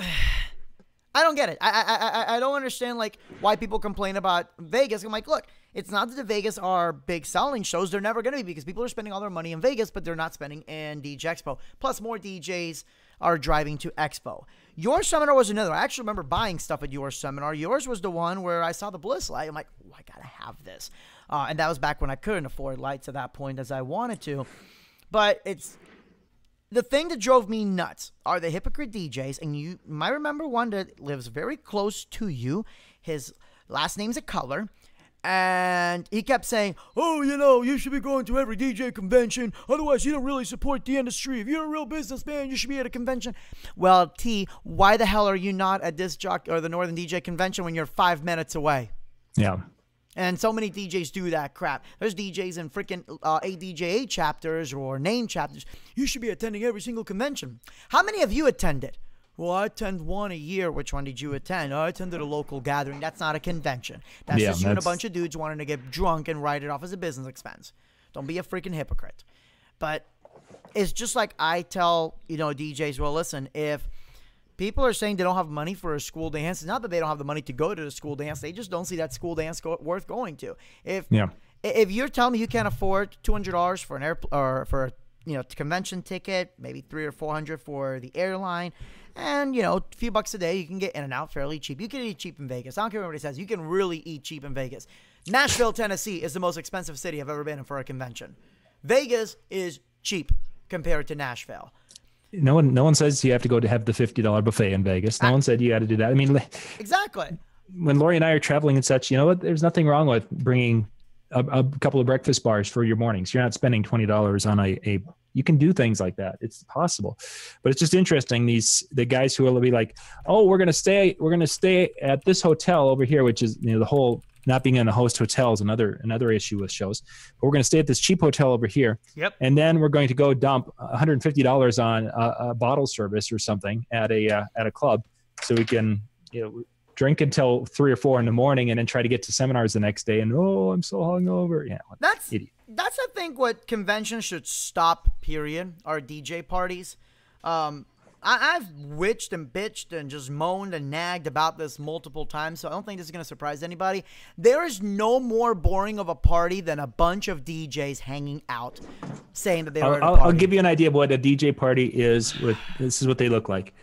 I don't get it. I don't understand, like, why people complain about Vegas. I'm like, look, it's not that the Vegas are big selling shows. They're never going to be, because people are spending all their money in Vegas, but they're not spending in DJ Expo. Plus, more DJs are driving to Expo. Your seminar was another. I actually remember buying stuff at your seminar. Yours was the one where I saw the Bliss light. I'm like, oh, I got to have this. And that was back when I couldn't afford lights at that point as I wanted to. But it's the thing that drove me nuts are the hypocrite DJs. And you might remember one that lives very close to you. His last name's a color. And he kept saying, oh, you know, you should be going to every DJ convention. Otherwise, you don't really support the industry. If you're a real businessman, you should be at a convention. Well, T, why the hell are you not at this Jockey or the Northern DJ convention when you're 5 minutes away? Yeah. And so many DJs do that crap. There's DJs in freaking ADJA chapters or name chapters. You should be attending every single convention. How many of you attended? Well, I attend one a year. Which one did you attend? Oh, I attended a local gathering. That's not a convention. That's just you and a bunch of dudes wanting to get drunk and write it off as a business expense. Don't be a freaking hypocrite. But it's just like I tell, you know, DJs, well, listen, if people are saying they don't have money for a school dance, it's not that they don't have the money to go to the school dance. They just don't see that school dance worth going to. If you're telling me you can't afford $200 for an convention ticket, maybe $300 or $400 for the airline, and, you know, a few bucks a day, you can get in and out fairly cheap. You can eat cheap in Vegas. I don't care what anybody says. You can really eat cheap in Vegas. Nashville, Tennessee is the most expensive city I've ever been in for a convention. Vegas is cheap compared to Nashville. No one says you have to go to have the $50 buffet in Vegas. No one said you got to do that. I mean, exactly. When Lori and I are traveling and such, you know what? There's nothing wrong with bringing a couple of breakfast bars for your mornings. You're not spending $20 on you can do things like that. It's possible, but it's just interesting. The guys who will be like, oh, we're going to stay at this hotel over here, which is, you know, the whole not being in the host hotel is another issue with shows, but we're going to stay at this cheap hotel over here. Yep. And then we're going to go dump $150 on a bottle service or something at a club so we can, you know, drink until 3 or 4 in the morning and then try to get to seminars the next day. And, oh, I'm so hungover. Yeah. That's, idiot. that's, I think, what conventions should stop, period, are DJ parties. I've witched and bitched and just moaned and nagged about this multiple times, so I don't think this is going to surprise anybody. There is no more boring of a party than a bunch of DJs hanging out saying that they were at a party. I'll give you an idea of what a DJ party is. This is what they look like.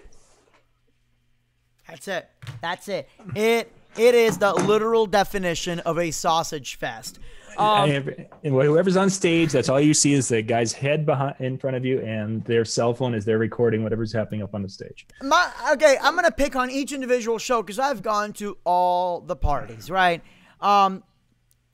That's it. That's it. It is the literal definition of a sausage fest. And whoever's on stage, that's all you see is the guy's head in front of you, and their cell phone as they're recording whatever's happening up on the stage. Okay, I'm going to pick on each individual show because I've gone to all the parties, right?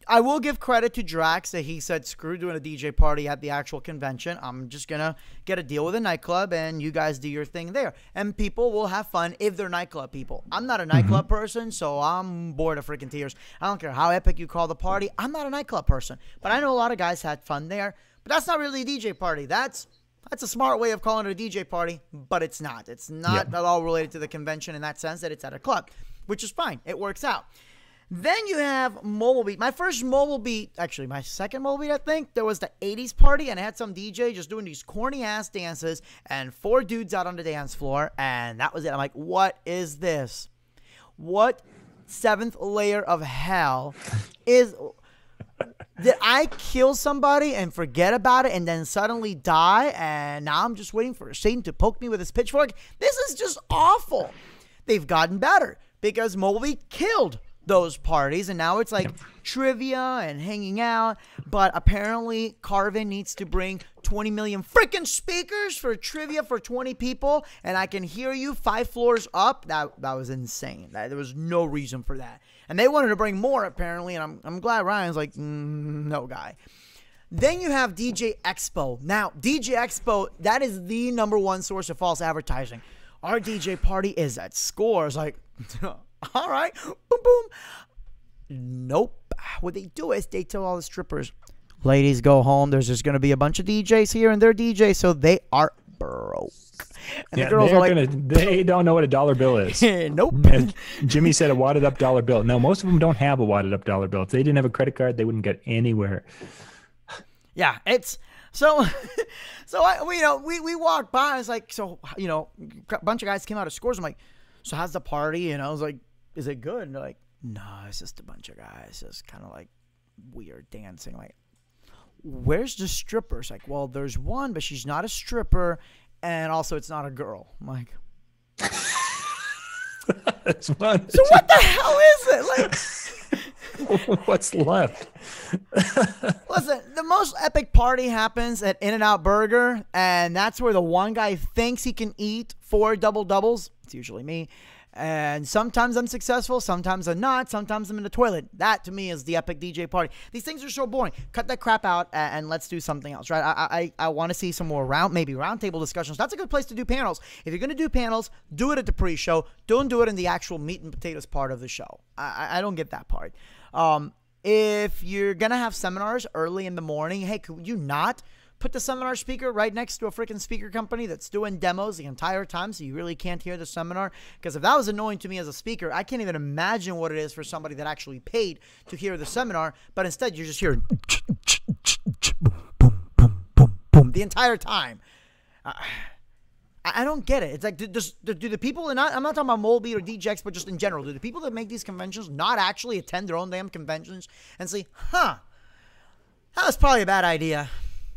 I will give credit to Drax that he said, screw doing a DJ party at the actual convention. I'm just going to get a deal with a nightclub, and you guys do your thing there. And people will have fun if they're nightclub people. I'm not a nightclub person, so I'm bored of freaking tears. I don't care how epic you call the party. I'm not a nightclub person. But I know a lot of guys had fun there. But that's not really a DJ party. That's a smart way of calling it a DJ party, but it's not. It's not at all related to the convention in that sense that it's at a club, which is fine. It works out. Then you have Mobile Beat. My first Mobile Beat, actually my second Mobile Beat, I think, there was the 80s party, and I had some DJ just doing these corny-ass dances and 4 dudes out on the dance floor, and that was it. I'm like, what is this? What 7th layer of hell is... Did I kill somebody and forget about it and then suddenly die, and now I'm just waiting for Satan to poke me with his pitchfork? This is just awful. They've gotten better because Mobile Beat killed those parties, and now it's like trivia and hanging out. But apparently Carvin needs to bring 20 million freaking speakers for trivia for 20 people, and I can hear you 5 floors up. That was insane. There was no reason for that, and they wanted to bring more apparently, and I'm glad Ryan's like, no guy. Then you have DJ Expo. Now DJ Expo, that is the #1 source of false advertising. Our DJ party is at Scores. Like, all right, boom, boom. Nope. What they do is they tell all the strippers, ladies, go home. There's just going to be a bunch of DJs here, and they're DJs, so they are broke. And the girls are like, they don't know what a dollar bill is. Nope. And Jimmy said a wadded up dollar bill. No, most of them don't have a wadded up dollar bill. If they didn't have a credit card, they wouldn't get anywhere. Yeah, it's so. We walked by. It's like, so a bunch of guys came out of Scores. I'm like, so how's the party? And I was like, is it good? And they're like, no, it's just a bunch of guys just kind of like weird dancing. Like, where's the strippers? Like, well, there's one, but she's not a stripper, and also it's not a girl. I'm like, that's fun. So what the hell is it? Like, what's left? Listen, the most epic party happens at In-N-Out Burger, and that's where the one guy thinks he can eat 4 double-doubles. It's usually me. And sometimes I'm successful, sometimes I'm not, sometimes I'm in the toilet. That, to me, is the epic DJ party. These things are so boring. Cut that crap out and let's do something else, right? I want to see some more roundtable discussions. That's a good place to do panels. If you're going to do panels, do it at the pre-show. Don't do it in the actual meat and potatoes part of the show. I don't get that part. If you're going to have seminars early in the morning, hey, could you not put the seminar speaker right next to a freaking speaker company that's doing demos the entire time so you really can't hear the seminar? Because if that was annoying to me as a speaker, I can't even imagine what it is for somebody that actually paid to hear the seminar, but instead you're just hearing boom, boom, boom, boom the entire time. I don't get it. It's like, do the people, and I'm not talking about Molby or DJX, but just in general, do the people that make these conventions not actually attend their own damn conventions and say, that was probably a bad idea?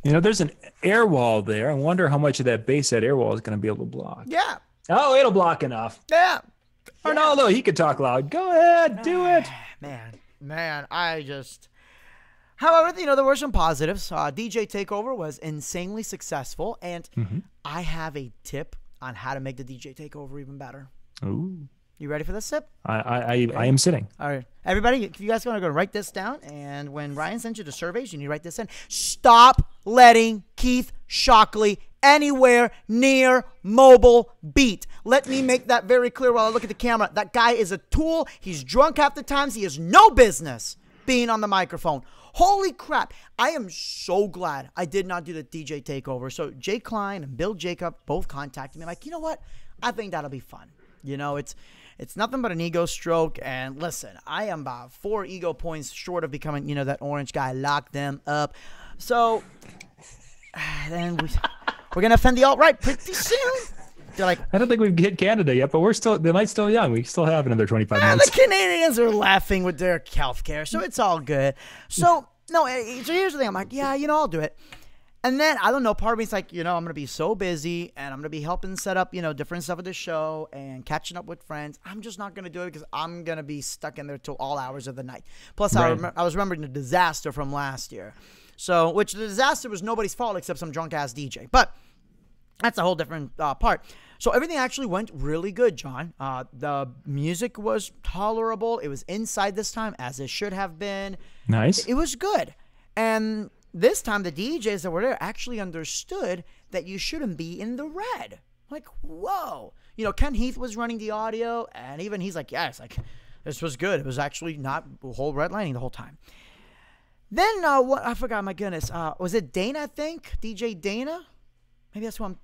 There's an air wall there. I wonder how much of that base that air wall is going to be able to block. Yeah. Oh, it'll block enough. Yeah. Arnaldo, he could talk loud. Go ahead, do it. Man, I just... However, there were some positives. DJ Takeover was insanely successful, and I have a tip on how to make the DJ Takeover even better. Ooh. You ready for this sip? I am sitting. All right. Everybody, if you guys want to go write this down, and when Ryan sends you the surveys, you need to write this in. Stop letting Keith Shockley anywhere near Mobile Beat. Let me make that very clear while I look at the camera. That guy is a tool. He's drunk half the times. He has no business being on the microphone. Holy crap. I am so glad I did not do the DJ Takeover. So Jay Klein and Bill Jacob both contacted me. I'm like, you know what? I think that'll be fun. You know, it's nothing but an ego stroke. And listen, I am about 4 ego points short of becoming, you know, that orange guy. Lock them up. So then we're gonna offend the alt-right pretty soon. They're like, I don't think we've hit Canada yet, but the night's still young. We still have another 25 minutes. The Canadians are laughing with their healthcare, so it's all good. So no, so here's the thing. I'm like, yeah, you know, I'll do it. And then, I don't know, part of me is like, you know, I'm going to be so busy and I'm going to be helping set up, you know, different stuff at the show and catching up with friends. I'm just not going to do it because I'm going to be stuck in there till all hours of the night. Plus, Right. I was remembering the disaster from last year. So, which the disaster was nobody's fault except some drunk-ass DJ. But that's a whole different part. So everything actually went really good, John. The music was tolerable. It was inside this time, as it should have been. Nice. It was good. And this time, the DJs that were there actually understood that you shouldn't be in the red. Like, whoa. You know, Ken Heath was running the audio, and even he's like, yeah, it's like, this was good. It was actually not a whole redlining the whole time. Then, what? I forgot, my goodness. Was it Dana, I think? DJ Dana? Maybe that's who I'm...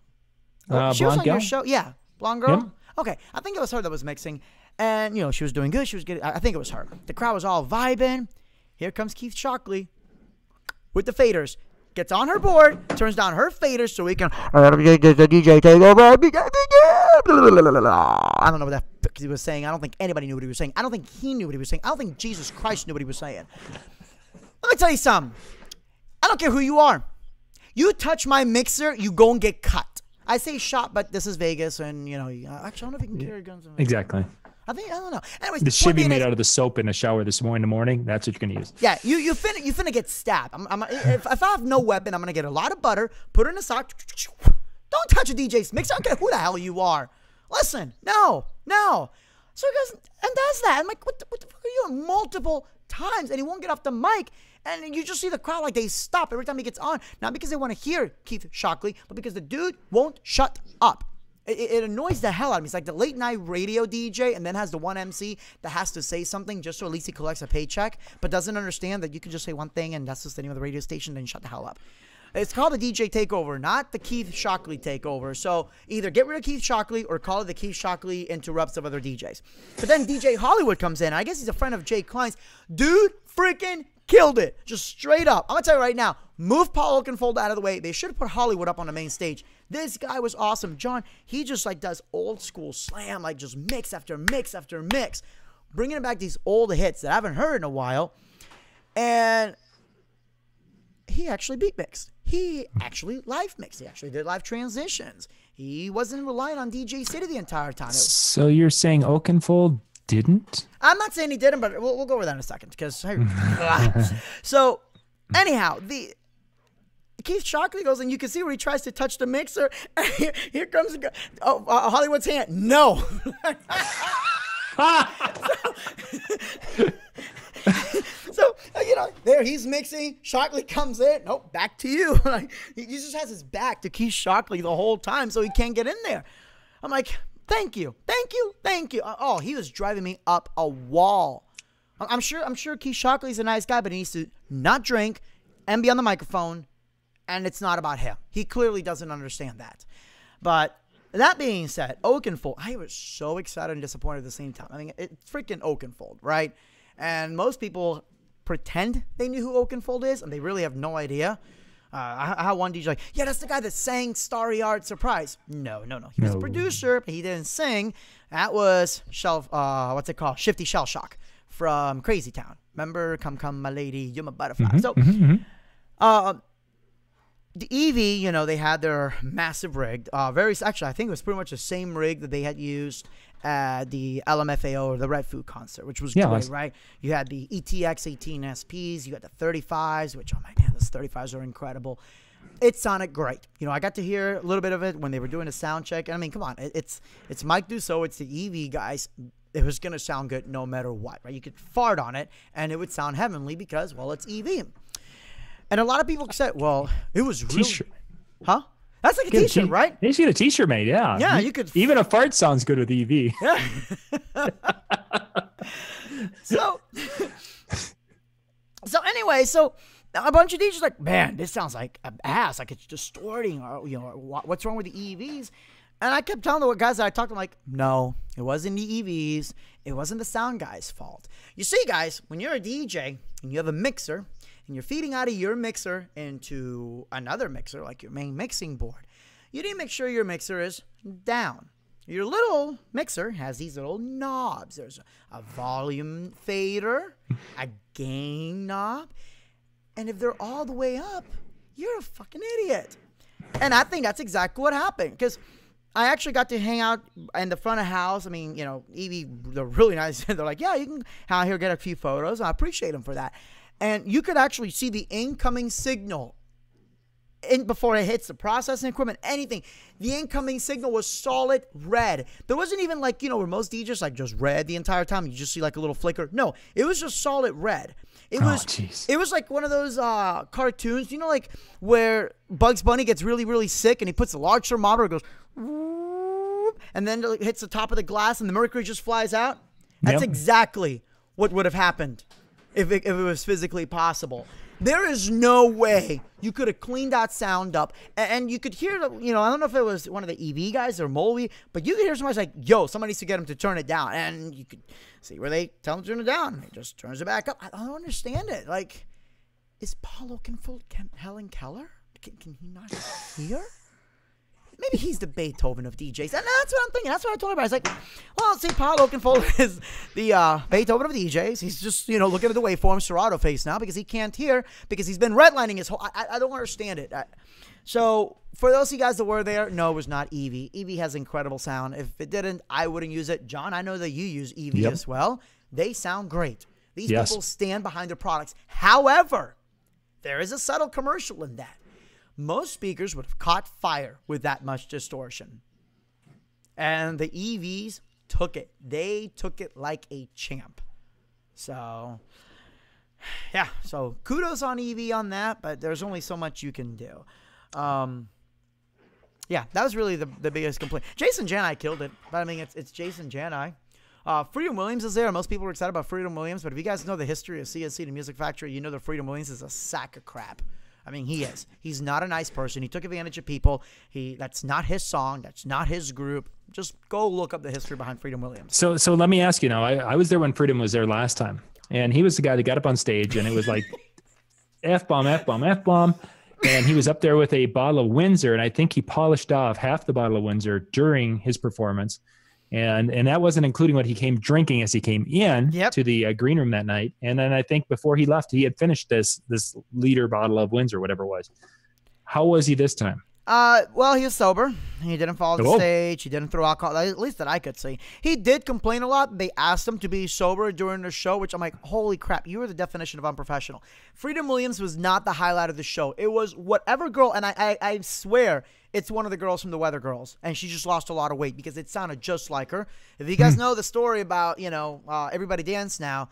she was on your show. Yeah. Blonde girl? Yep. Okay. I think it was her that was mixing. And, you know, she was doing good. She was getting... I think it was her. The crowd was all vibing. Here comes Keith Shockley with the faders. Gets on her board, turns down her faders so he can... The DJ take over. I don't know what that he was saying. I don't think anybody knew what he was saying. I don't think he knew what he was saying. I don't think Jesus Christ knew what he was saying. Let me tell you something. I don't care who you are. You touch my mixer, you go and get cut. I say shot, but this is Vegas, and, you know, actually, I don't know if you can carry guns. Exactly. I don't know. Anyways, The shibby made out of the soap in the shower this morning in the morning. That's what you're going to use. Yeah, you finna get stabbed. If I have no weapon, I'm going to get a lot of butter, put it in a sock. Don't touch a DJ's mix. I don't care who the hell you are. Listen, no. So he goes and does that. I'm like, what the fuck are you doing? Multiple times, and he won't get off the mic. And you just see the crowd like they stop every time he gets on. Not because they want to hear Keith Shockley, but because the dude won't shut up. It annoys the hell out of me. It's like the late night radio DJ and then has the one MC that has to say something just so at least he collects a paycheck, but doesn't understand that you can just say one thing and that's just the name of the radio station, then shut the hell up. It's called the DJ takeover, not the Keith Shockley takeover. So either get rid of Keith Shockley or call it the Keith Shockley interrupts of other DJs. But then DJ Hollywood comes in. I guess he's a friend of Jay Klein's. Dude freaking killed it. Just straight up. I'm going to tell you right now, move Paul Oakenfold out of the way. They should have put Hollywood up on the main stage. This guy was awesome. John, he just like does old school slam, like just mix after mix after mix, bringing back these old hits that I haven't heard in a while. And he actually beat mixed. He actually live mixed. He actually did live transitions. He wasn't relying on DJ City the entire time. So you're saying Oakenfold didn't? I'm not saying he didn't, but we'll go over that in a second. Because so, anyhow, the Keith Shockley goes, and you can see where he tries to touch the mixer. And here comes Hollywood's hand. No. So, you know, there he's mixing. Shockley comes in. Nope, back to you. Like, he just has his back to Keith Shockley the whole time, so he can't get in there. I'm like, thank you. Oh, he was driving me up a wall. I'm sure Keith Shockley's a nice guy, but he needs to not drink and be on the microphone, and it's not about him. He clearly doesn't understand that. But that being said, Oakenfold, I was so excited and disappointed at the same time. I mean, it's freaking Oakenfold, right? And most people pretend they knew who Oakenfold is, and they really have no idea. I had one DJ like, yeah, that's the guy that sang Starry Yard Surprise. No. He was a producer, but he didn't sing. That was Shifty Shell Shock from Crazy Town. Remember, Come, My Lady, You're My Butterfly. The EV, you know, they had their massive rig. Actually, I think it was pretty much the same rig that they had used at the LMFAO or the Red Food concert, which was great, right? You had the ETX 18 SPs, you had the 35s, which, oh my God, those 35s are incredible. It sounded great. You know, I got to hear a little bit of it when they were doing a sound check. I mean, come on, it's Mike Dussault, it's the EV guys. It was going to sound good no matter what, right? You could fart on it, and it would sound heavenly because, well, it's EV. And a lot of people said, well, it was really... T-shirt. Huh? That's like a T-shirt, right? They should get a T-shirt made, yeah. Yeah, you could... Even a fart sounds good with EV. Yeah. So anyway, a bunch of DJs like, man, this sounds like an ass. Like it's distorting. Or, you know, what's wrong with the EVs? And I kept telling the guys that I talked to, like, no, it wasn't the EVs. It wasn't the sound guy's fault. You see, guys, when you're a DJ and you have a mixer and you're feeding out of your mixer into another mixer, like your main mixing board, you need to make sure your mixer is down. Your little mixer has these little knobs. There's a volume fader, a gain knob, and if they're all the way up, you're a fucking idiot. And I think that's exactly what happened, because I actually got to hang out in the front of house. I mean, you know, Evie, they're really nice. They're like, yeah, you can out here get a few photos. I appreciate them for that. And you could actually see the incoming signal before it hits the processing equipment, anything. The incoming signal was solid red. There wasn't even like, you know, where most DJs like just red the entire time. You just see like a little flicker. No, it was just solid red. It was like one of those cartoons, you know, like where Bugs Bunny gets really, really sick and he puts a large thermometer, it goes, and then it hits the top of the glass and the mercury just flies out. That's exactly what would have happened if it was physically possible. There is no way you could have cleaned that sound up. And you could hear, you know, I don't know if it was one of the EV guys or Molby, but you could hear somebody like, yo, somebody needs to get him to turn it down. And you could see where they tell him to turn it down. He just turns it back up. I don't understand it. Like, is Paul Oakenfold Helen Keller? Can he not hear? Maybe he's the Beethoven of DJs. And that's what I'm thinking. That's what I told everybody. I was like, well, see, Paul Oakenfold is the Beethoven of DJs. He's just, you know, looking at the waveform Serato face now because he can't hear because he's been redlining his whole... I don't understand it. So, for those of you guys that were there, no, it was not Evie. Evie has incredible sound. If it didn't, I wouldn't use it. John, I know that you use Evie as well. They sound great. These people stand behind their products. However, there is a subtle commercial in that. Most speakers would have caught fire with that much distortion. And the EVs took it. They took it like a champ. So, yeah. So, kudos on EV on that, but there's only so much you can do. Yeah, that was really the biggest complaint. Jason Jani killed it. But, I mean, it's Jason Jani. Freedom Williams is there. Most people were excited about Freedom Williams. But if you guys know the history of CNC, the Music Factory, you know that Freedom Williams is a sack of crap. I mean, he is. He's not a nice person. He took advantage of people. That's not his song. That's not his group. Just go look up the history behind Freedom Williams. So let me ask you now. I was there when Freedom was there last time, and he was the guy that got up on stage, and it was like F-bomb, F-bomb, F-bomb, and he was up there with a bottle of Windsor, and I think he polished off half the bottle of Windsor during his performance. And that wasn't including what he came drinking as he came in to the green room that night. And then I think before he left, he had finished this liter bottle of Windsor, whatever it was. How was he this time? Well, he was sober. He didn't fall off the stage. He didn't throw alcohol, at least that I could see. He did complain a lot. They asked him to be sober during the show, which I'm like, holy crap, you are the definition of unprofessional. Freedom Williams was not the highlight of the show. It was whatever girl, and I swear it's one of the girls from the Weather Girls, and she just lost a lot of weight because it sounded just like her. If you guys know the story about, you know, Everybody Dance Now,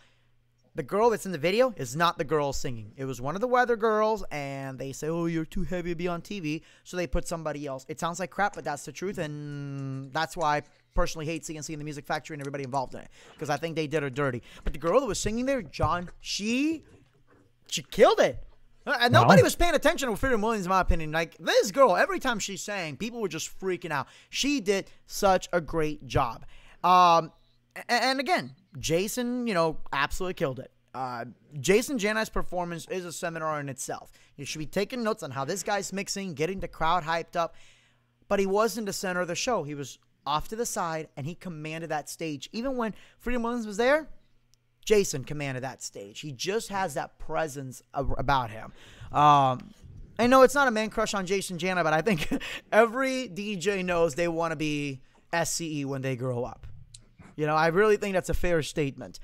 the girl that's in the video is not the girl singing. It was one of the Weather Girls, and they say, oh, you're too heavy to be on TV, so they put somebody else. It sounds like crap, but that's the truth, and that's why I personally hate CNC and the Music Factory and everybody involved in it, because I think they did her dirty. But the girl that was singing there, John, she killed it. And nobody was paying attention to Freedom Williams, in my opinion. Like, this girl, every time she sang, people were just freaking out. She did such a great job. And again, Jason, you know, absolutely killed it. Jason Jani's performance is a seminar in itself. You should be taking notes on how this guy's mixing, getting the crowd hyped up. But he wasn't the center of the show. He was off to the side, and he commanded that stage. Even when Freedom Williams was there, Jason commanded that stage. He just has that presence about him. I know it's not a man crush on Jason Jana, but I think every DJ knows they want to be SCE when they grow up. You know, I really think that's a fair statement.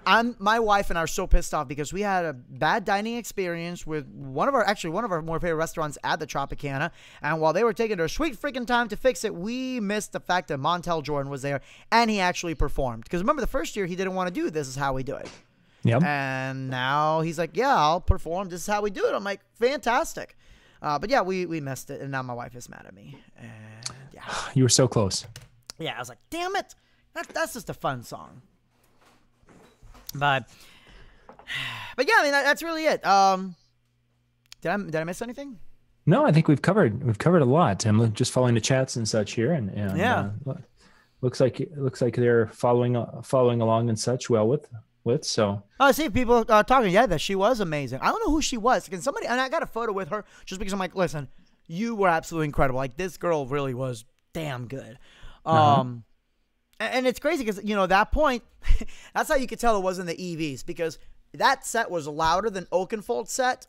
My wife and I are so pissed off because we had a bad dining experience with one of our more favorite restaurants at the Tropicana. And while they were taking their sweet freaking time to fix it, we missed the fact that Montel Jordan was there and he actually performed. Because remember, the first year he didn't want to do This Is How We Do It. Yep. And now he's like, yeah, I'll perform. This is how we do it. I'm like, fantastic. But yeah, we missed it. And now my wife is mad at me. And yeah. You were so close. Yeah, I was like, damn it. That's just a fun song. But yeah, I mean, that's really it. Did I miss anything? No, I think we've covered a lot. I'm just following the chats and such here, and Yeah. looks like they're following along and such well with so. I see people talking. Yeah, that she was amazing. I don't know who she was. Can somebody? And I got a photo with her just because I'm like, listen, you were absolutely incredible. Like this girl really was damn good. And it's crazy because at that point, that's how you could tell it wasn't the EVs, because that set was louder than Oakenfold's set,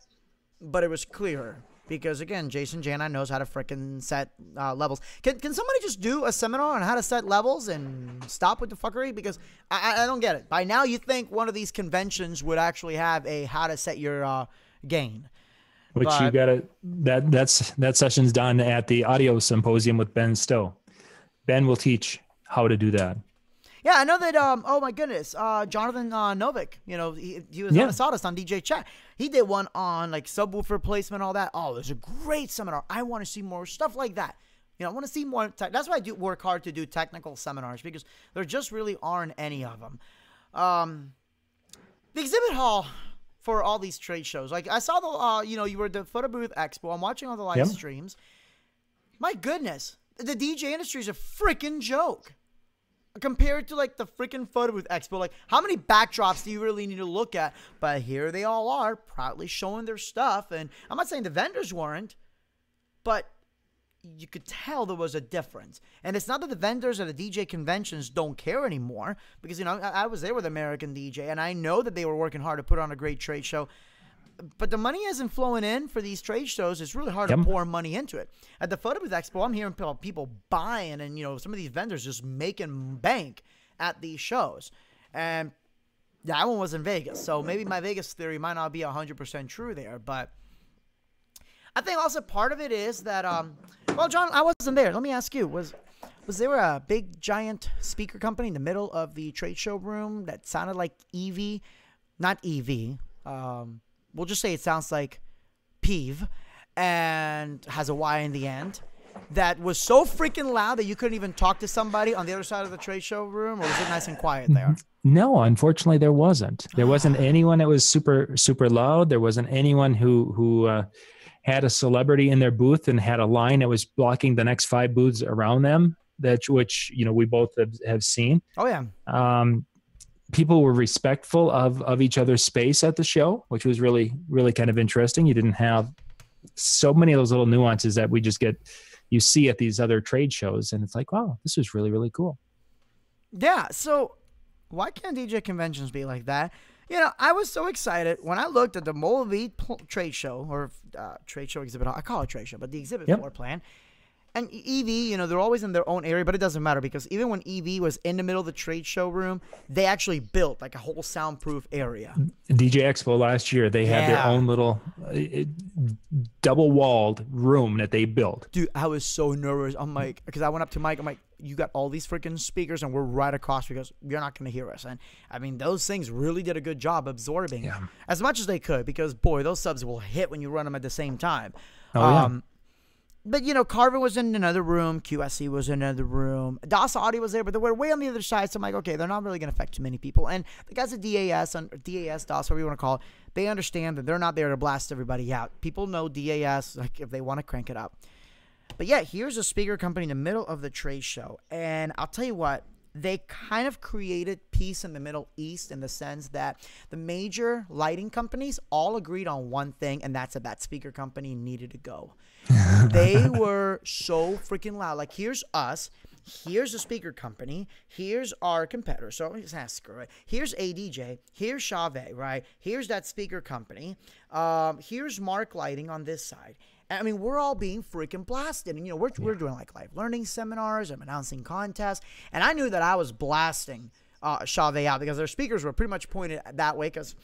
but it was clearer. Because again, Jason Jani knows how to frickin' set levels. Can somebody just do a seminar on how to set levels and stop with the fuckery? Because I don't get it. By now, you think one of these conventions would actually have a how to set your gain. Which you gotta that session's done at the audio symposium with Ben Stowe. Ben will teach how to do that. Yeah, I know that. Oh my goodness, Jonathan Novick. He was on the Sawdust on DJ Chat. He did one on like subwoofer replacement, all that. Oh, it was a great seminar. I want to see more stuff like that. I want to see more. That's why I do work hard to do technical seminars, because there just really aren't any of them. The exhibit hall for all these trade shows. Like I saw the, you were at the Photo Booth Expo. I'm watching all the live streams. My goodness, the DJ industry is a freaking joke compared to like the freaking Photo Booth Expo. Like, how many backdrops do you really need to look at? But here they all are, proudly showing their stuff. And I'm not saying the vendors weren't, but you could tell there was a difference. And it's not that the vendors at the DJ conventions don't care anymore, because, I was there with American DJ, and I know that they were working hard to put on a great trade show. But the money isn't flowing in for these trade shows. It's really hard to pour money into it. At the Photo Booth Expo, I'm hearing people buying, and, some of these vendors just making bank at these shows. And that one was in Vegas. So maybe my Vegas theory might not be 100% true there. But I think also part of it is that, well, John, I wasn't there. Let me ask you, was there a big, giant speaker company in the middle of the trade show room that sounded like EV? Not EV. We'll just say it sounds like Peeve and has a Y in the end, that was so freaking loud that you couldn't even talk to somebody on the other side of the trade show room? Or was it nice and quiet there? No, unfortunately, there wasn't. There wasn't anyone that was super, super loud. There wasn't anyone who had a celebrity in their booth and had a line that was blocking the next 5 booths around them, which we both have seen. Oh, yeah. People were respectful of each other's space at the show, which was really, really kind of interesting. You didn't have so many of those little nuances that you see at these other trade shows. And it's like, wow, this was really, really cool. Yeah. So why can't DJ conventions be like that? I was so excited when I looked at the Mobile Beat trade show, or trade show exhibit. I call it trade show, but the exhibit floor plan. And EV, they're always in their own area, but it doesn't matter, because even when EV was in the middle of the trade show room, they actually built like a whole soundproof area. DJ Expo last year, they had their own little double-walled room that they built. Dude, I was so nervous. I'm like, because I went up to Mike, I'm like, you got all these freaking speakers and we're right across, because you're not going to hear us. And I mean, those things really did a good job absorbing as much as they could, because boy, those subs will hit when you run them at the same time. But, Carvin was in another room. QSC was in another room. DAS Audio was there, but they were way on the other side. So I'm like, okay, they're not really going to affect too many people. And the guys at DAS, DAS, whatever you want to call it, they understand that they're not there to blast everybody out. People know DAS, like, if they want to crank it up. But, yeah, here's a speaker company in the middle of the trade show. And I'll tell you what, they kind of created peace in the Middle East in the sense that the major lighting companies all agreed on one thing, and that's that speaker company needed to go. They were so freaking loud. Like, here's us. Here's the speaker company. Here's our competitor. So let me just screw it. Here's ADJ. Here's Chauvet, right? Here's that speaker company. Here's Mark Lighting on this side. I mean, we're all being freaking blasted. And, we're doing like live learning seminars. I'm announcing contests. And I knew that I was blasting Chauvet out, because their speakers were pretty much pointed that way, because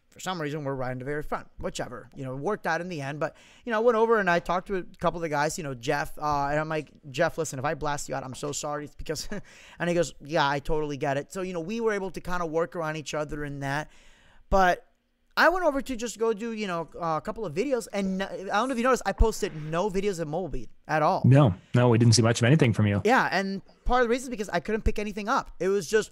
for some reason we're right in the very front. Whichever. It worked out in the end. But, I went over and I talked to a couple of the guys, Jeff. And I'm like, Jeff, listen, if I blast you out, I'm so sorry. It's because, and he goes, yeah, I totally get it. So, we were able to kind of work around each other in that. But I went over to just go do, a couple of videos, and I don't know if you noticed, I posted no videos of Mobile Beat at all. No, we didn't see much of anything from you. Yeah, and part of the reason is because I couldn't pick anything up. It was just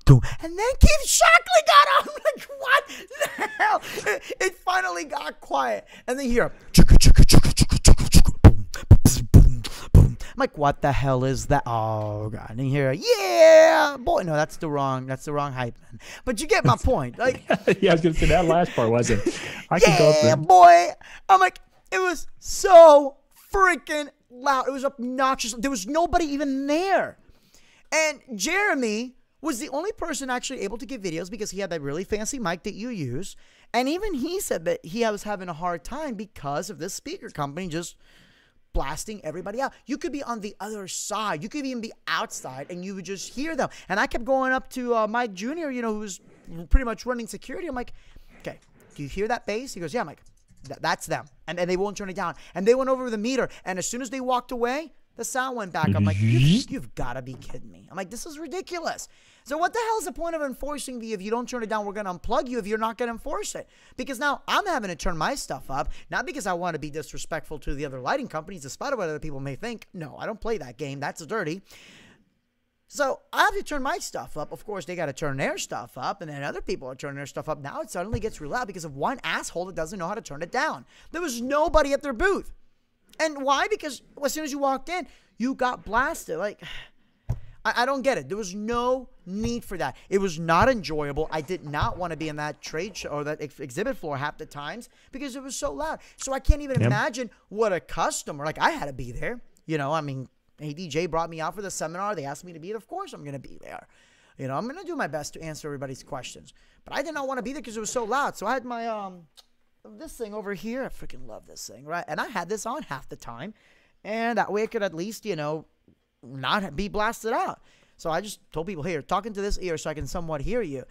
And then Keith Shockley got on. I'm like, what the hell? It finally got quiet. And then you hear, boom, boom, boom. I'm like, what the hell is that? Oh, God. And you hear, yeah, boy. No, that's the wrong hype, man. But you get my point. Like, yeah, I was going to say that last part wasn't. I could go yeah, through. boy. I'm like, it was so freaking loud. It was obnoxious. There was nobody even there. And Jeremy was the only person actually able to get videos because he had that really fancy mic that you use. And even he said that he was having a hard time because of this speaker company just blasting everybody out. You could be on the other side. You could even be outside and you would just hear them. And I kept going up to Mike Jr., you know, who's pretty much running security. I'm like, okay, do you hear that bass? He goes, yeah. I'm like, that's them. And they won't turn it down. And they went over the meter. And as soon as they walked away, the sound went back. I'm like, you've got to be kidding me. I'm like, this is ridiculous. So what the hell is the point of enforcing the, if you don't turn it down, we're going to unplug you if you're not going to enforce it? Because now I'm having to turn my stuff up, not because I want to be disrespectful to the other lighting companies, despite what other people may think. No, I don't play that game. That's dirty. So I have to turn my stuff up. Of course, they got to turn their stuff up, and then other people are turning their stuff up. Now it suddenly gets real loud because of one asshole that doesn't know how to turn it down. There was nobody at their booth. And why? Because as soon as you walked in, you got blasted. Like, I don't get it. There was no need for that. It was not enjoyable. I did not want to be in that trade show or that exhibit floor half the times because it was so loud. So I can't even imagine what a customer, like I had to be there. You know, I mean, ADJ brought me out for the seminar. They asked me to be there. Of course I'm going to be there. You know, I'm going to do my best to answer everybody's questions. But I did not want to be there because it was so loud. So I had my, this thing over here. I freaking love this thing, right? And I had this on half the time. And that way I could at least, you know, not be blasted out. So I just told people, hey, you're talking to this ear so I can somewhat hear you.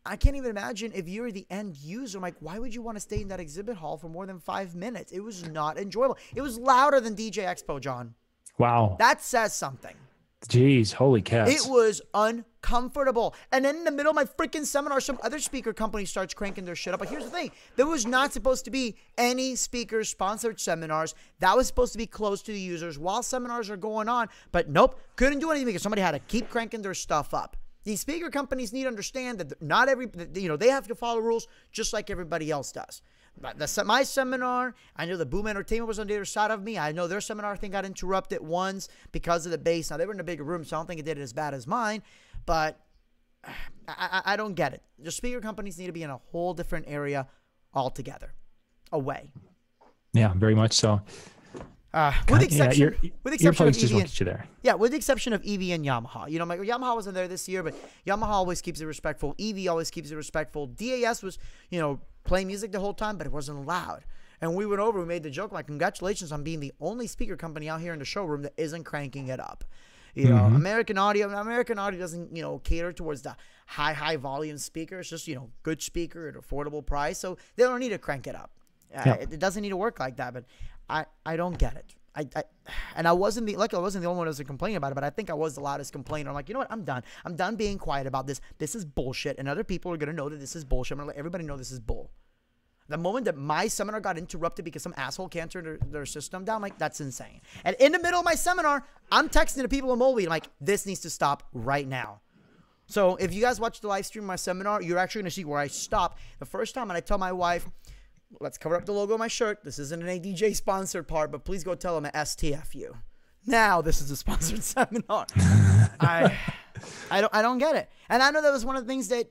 I can't even imagine if you're the end user. I'm like, why would you want to stay in that exhibit hall for more than 5 minutes? It was not enjoyable. It was louder than DJ Expo, John. Wow. That says something. Jeez, holy cats. It was uncomfortable. And then in the middle of my freaking seminar, some other speaker company starts cranking their shit up. But here's the thing. There was not supposed to be any speaker-sponsored seminars. That was supposed to be closed to the users while seminars are going on. But nope, couldn't do anything because somebody had to keep cranking their stuff up. These speaker companies need to understand that not every, you know, they have to follow rules just like everybody else does. My seminar, I know the Boom Entertainment was on the other side of me. I know their seminar thing got interrupted once because of the bass. Now, they were in a bigger room, so I don't think it did it as bad as mine. But I don't get it. The speaker companies need to be in a whole different area altogether. Away. Yeah, very much so. With the exception, just won't get you there. Yeah, with the exception of EV and Yamaha. You know, Yamaha wasn't there this year, but Yamaha always keeps it respectful. EV always keeps it respectful. DAS was, you know, playing music the whole time, but it wasn't loud. And we went over, we made the joke, like, congratulations on being the only speaker company out here in the showroom that isn't cranking it up. You know, American Audio doesn't, you know, cater towards the high volume speaker. It's just, you know, good speaker at affordable price. So they don't need to crank it up. It doesn't need to work like that, but I don't get it. And I wasn't the only one who was complaining about it, but I think I was the loudest complainer. I'm like, you know what? I'm done. I'm done being quiet about this. This is bullshit, and other people are going to know that this is bullshit. I'm going to let everybody know this is bull. The moment that my seminar got interrupted because some asshole can't turn their system down, like, that's insane. And in the middle of my seminar, I'm texting the people in Mulvey. I'm like, this needs to stop right now. So if you guys watch the live stream of my seminar, you're actually going to see where I stop the first time, and I tell my wife, let's cover up the logo of my shirt. This isn't an ADJ sponsored part, but please go tell them at STFU. Now this is a sponsored seminar. I don't get it. And I know that was one of the things that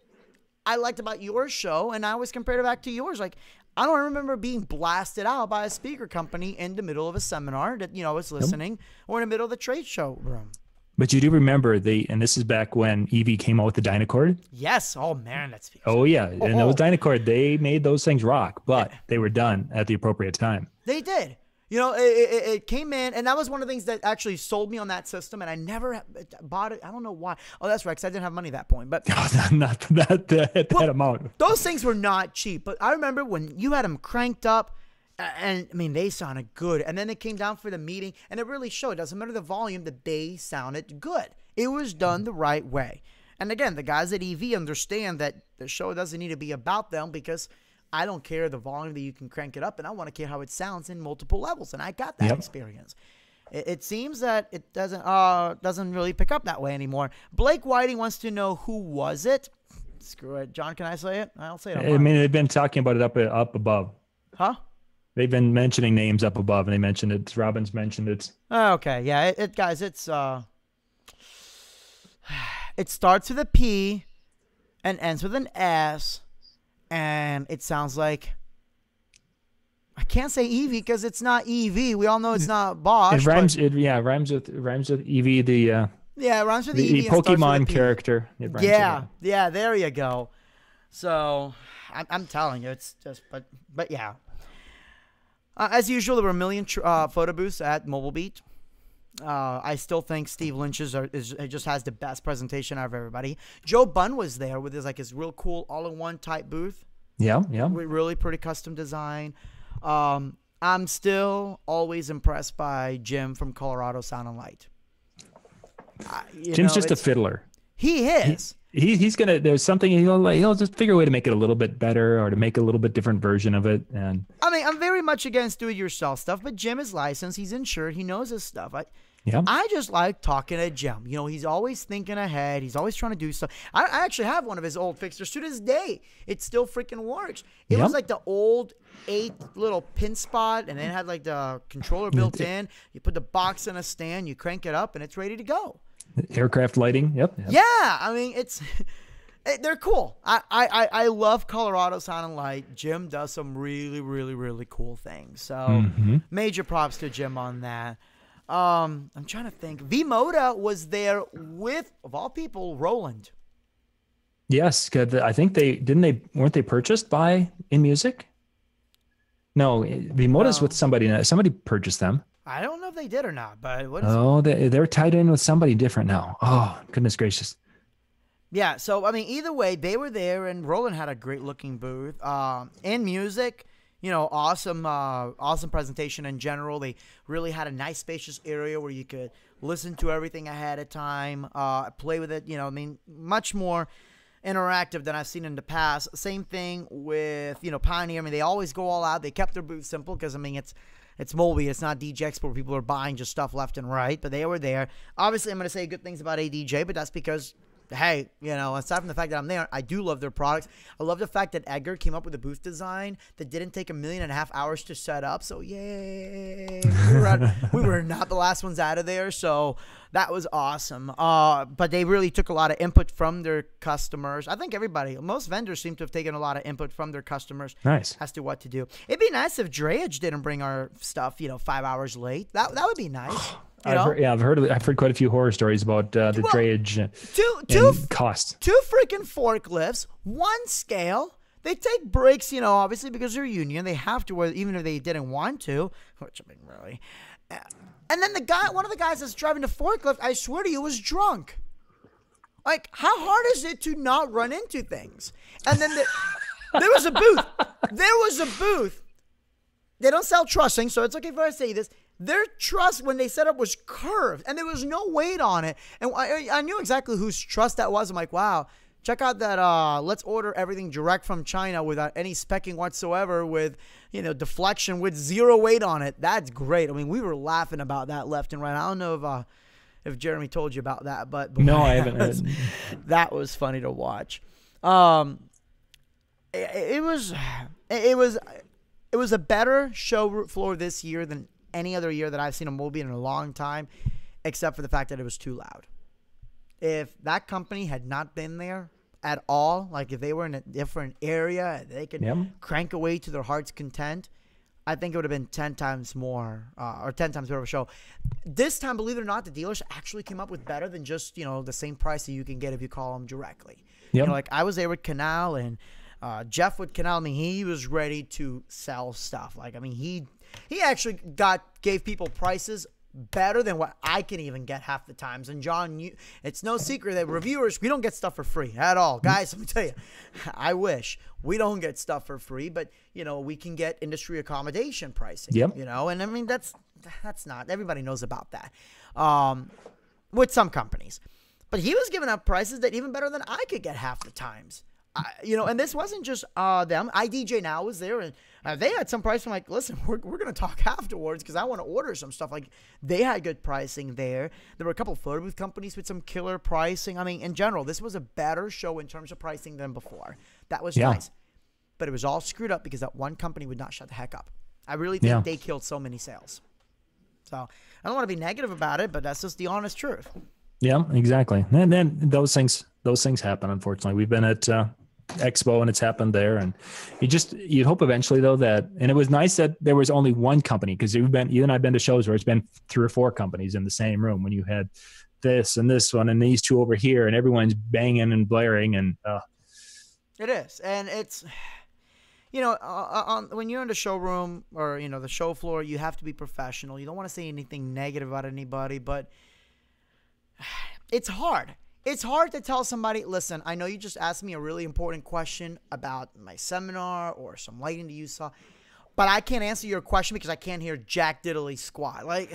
I liked about your show, and I always compared it back to yours. Like, I don't remember being blasted out by a speaker company in the middle of a seminar that, you know, I was listening, or in the middle of the trade show room. But you do remember and this is back when EV came out with the Dynacord? Yes. Oh, man, that's... Oh, yeah. And those Dynacord, they made those things rock, but they were done at the appropriate time. They did. You know, it came in, and that was one of the things that actually sold me on that system, and I never bought it. I don't know why. Oh, that's right, because I didn't have money at that point. But not that amount. Those things were not cheap. But I remember when you had them cranked up, and I mean, they sounded good. And then it came down for the meeting, and it really showed. It doesn't matter the volume, that they sounded good. It was done the right way. And again, the guys at EV understand that the show doesn't need to be about them, because I don't care the volume that you can crank it up, and I want to care how it sounds in multiple levels. And I got that experience. It seems that it doesn't really pick up that way anymore. Blake Whiting wants to know who was it. Screw it, John. Can I say it? I'll say it. I mean, they've been talking about it up above. Huh? They've been mentioning names up above, and they mentioned it. Robin's mentioned it. Okay, yeah, guys, it's it starts with a P and ends with an S, and it sounds like, I can't say Eevee because it's not Eevee. We all know it's not Bosch. It rhymes. Rhymes with Eevee. The it rhymes with the Eevee. And Pokemon character. It rhymes yeah, there you go. So I'm telling you, it's just, but yeah. As usual, there were a million photo booths at Mobile Beat. I still think Steve Lynch's just has the best presentation out of everybody. Joe Bunn was there with his real cool all-in-one type booth. Yeah. With really pretty custom design. I'm still always impressed by Jim from Colorado Sound and Light. Jim's just a fiddler. He is. He's gonna. There's something he'll just figure a way to make it a little bit better or to make a little bit different version of it. And I mean, I'm very much against do-it-yourself stuff, but Jim is licensed. He's insured. He knows his stuff. I just like talking to Jim. You know, he's always thinking ahead. He's always trying to do stuff. I actually have one of his old fixtures to this day. It still freaking works. It was like the old 8 little pin spot, and then it had like the controller built in. You put the box in a stand, you crank it up, and it's ready to go. Aircraft lighting. Yep. Yeah, I mean, they're cool. I love Colorado Sound and Light. Jim does some really, really, really cool things. So major props to Jim on that. I'm trying to think. V-Moda was there with, of all people, Roland. Yes, good. I think weren't they purchased by InMusic? No, V-Moda's with somebody. Somebody purchased them. I don't know if they did or not, but they're tied in with somebody different now. Oh, goodness gracious. Yeah, so I mean, either way, they were there, and Roland had a great looking booth. InMusic, awesome presentation in general. They really had a nice spacious area where you could listen to everything ahead of time, play with it. Much more interactive than I've seen in the past. Same thing with Pioneer. I mean, they always go all out. They kept their booth simple because it's Molby. It's not DJ Expo where people are buying just stuff left and right, but they were there. Obviously, I'm going to say good things about ADJ, but that's because, hey, aside from the fact that I'm there, I do love their products. I love the fact that Edgar came up with a booth design that didn't take 1.5 million hours to set up. So, yay. We were not the last ones out of there, so that was awesome. But they really took a lot of input from their customers. I think most vendors seem to have taken a lot of input from their customers as to what to do. It'd be nice if Dreyage didn't bring our stuff, 5 hours late. That would be nice. I've heard quite a few horror stories about the drayage cost. 2 freaking forklifts, 1 scale. They take breaks, obviously because they're union. They have to, even if they didn't want to, which I mean, really. And then one of the guys that's driving the forklift, I swear to you, was drunk. Like, how hard is it to not run into things? And then there was a booth. There was a booth. They don't sell trussing, so it's okay if I say this. Their truss, when they set up, was curved, and there was no weight on it. And I knew exactly whose truss that was. I'm like, wow, check out that let's order everything direct from China without any specking whatsoever with, deflection with 0 weight on it. That's great. I mean, we were laughing about that left and right. I don't know if Jeremy told you about that, but no, I haven't. That was funny to watch. It was a better show floor this year than any other year that I've seen a Moby in a long time, except for the fact that it was too loud. If that company had not been there at all, like if they were in a different area, they could crank away to their heart's content, I think it would have been 10 times more, or 10 times better of a show. This time, believe it or not, the dealers actually came up with better than just, the same price that you can get if you call them directly. Yep. Like I was there with Canal and Jeff with Canal. I mean, he was ready to sell stuff. Like, I mean, he actually gave people prices better than what I can even get half the times. And John, it's no secret that reviewers, we don't get stuff for free at all. Guys, let me tell you, I wish we don't get stuff for free, but we can get industry accommodation pricing, and I mean, that's not, everybody knows about that, with some companies, but he was giving up prices that even better than I could get half the times. And this wasn't just them. IDJ Now was there, and they had some pricing. Like, listen, we're going to talk afterwards because I want to order some stuff. Like, they had good pricing there. There were a couple of photo booth companies with some killer pricing. I mean, in general, this was a better show in terms of pricing than before. That was nice. But it was all screwed up because that one company would not shut the heck up. I really think they killed so many sales. So I don't want to be negative about it, but that's just the honest truth. Yeah, exactly. And then those things happen, unfortunately. We've been at Expo and it's happened there, and you'd hope eventually though that, and it was nice that there was only one company, because you and I've been to shows where it's been 3 or 4 companies in the same room when you had this and this one and these 2 over here, and everyone's banging and blaring, and it is, and it's when you're in the showroom or the show floor, you have to be professional. You don't want to say anything negative about anybody, but it's hard. It's hard to tell somebody, listen, I know you just asked me a really important question about my seminar or some lighting that you saw, but I can't answer your question because I can't hear jack diddly squat. Like,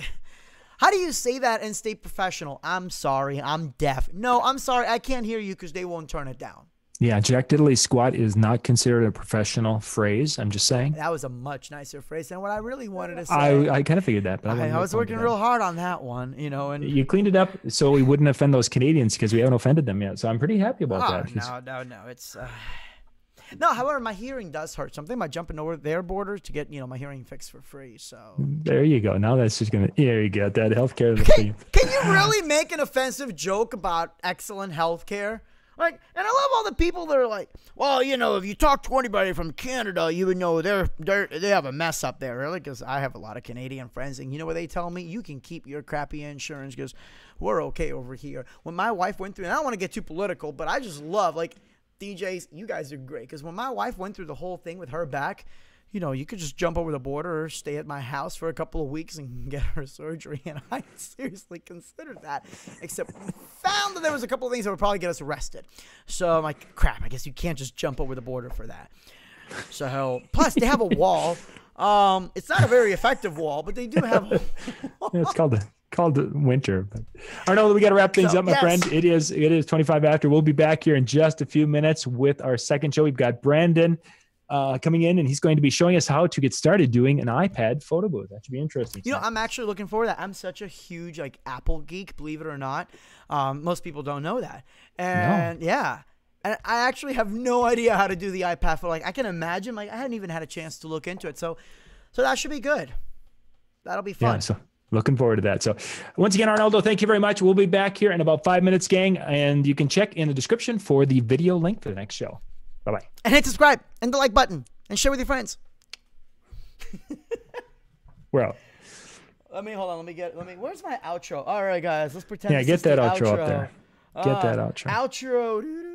how do you say that and stay professional? I'm sorry, I'm deaf. No, I'm sorry, I can't hear you because they won't turn it down. Yeah, jack diddly squat is not considered a professional phrase. I'm just saying. That was a much nicer phrase than what I really wanted to say. I kind of figured that, but I was working real hard on that one, and you cleaned it up so we wouldn't offend those Canadians because we haven't offended them yet. So I'm pretty happy about that. No. It's no. However, my hearing does hurt. So I'm thinking about jumping over their border to get my hearing fixed for free. So there you go. Now that's just gonna. There you go. That healthcare. Can you really make an offensive joke about excellent healthcare? Like, and I love all the people that are like, well, if you talk to anybody from Canada, you would know they have a mess up there, really, because I have a lot of Canadian friends, and you know what they tell me? You can keep your crappy insurance because we're okay over here. When my wife went through, and I don't want to get too political, but I just love, like, DJs, you guys are great, because when my wife went through the whole thing with her back, you could just jump over the border or stay at my house for a couple of weeks and get her surgery. And I seriously considered that, except found that there was a couple of things that would probably get us arrested. So I'm like, crap, I guess you can't just jump over the border for that. So, plus they have a wall. It's not a very effective wall, but they do have a wall. It's called winter. But Arnold, we got to wrap things up, my friend. It is 25 after. We'll be back here in just a few minutes with our second show. We've got Brandon coming in, and he's going to be showing us how to get started doing an iPad photo booth. That should be interesting. I'm actually looking forward to that. I'm such a huge Apple geek, believe it or not. Most people don't know that. And yeah. And I actually have no idea how to do the iPad photo. I can imagine, I hadn't even had a chance to look into it. So that should be good. That'll be fun. Yeah, so looking forward to that. So once again, Arnoldo, thank you very much. We'll be back here in about 5 minutes, gang. And you can check in the description for the video link for the next show. Bye-bye. And hit subscribe and the like button and share with your friends. We're out. Hold on. Where's my outro? All right, guys, let's pretend. Yeah, get that outro up there. Get that outro. Outro.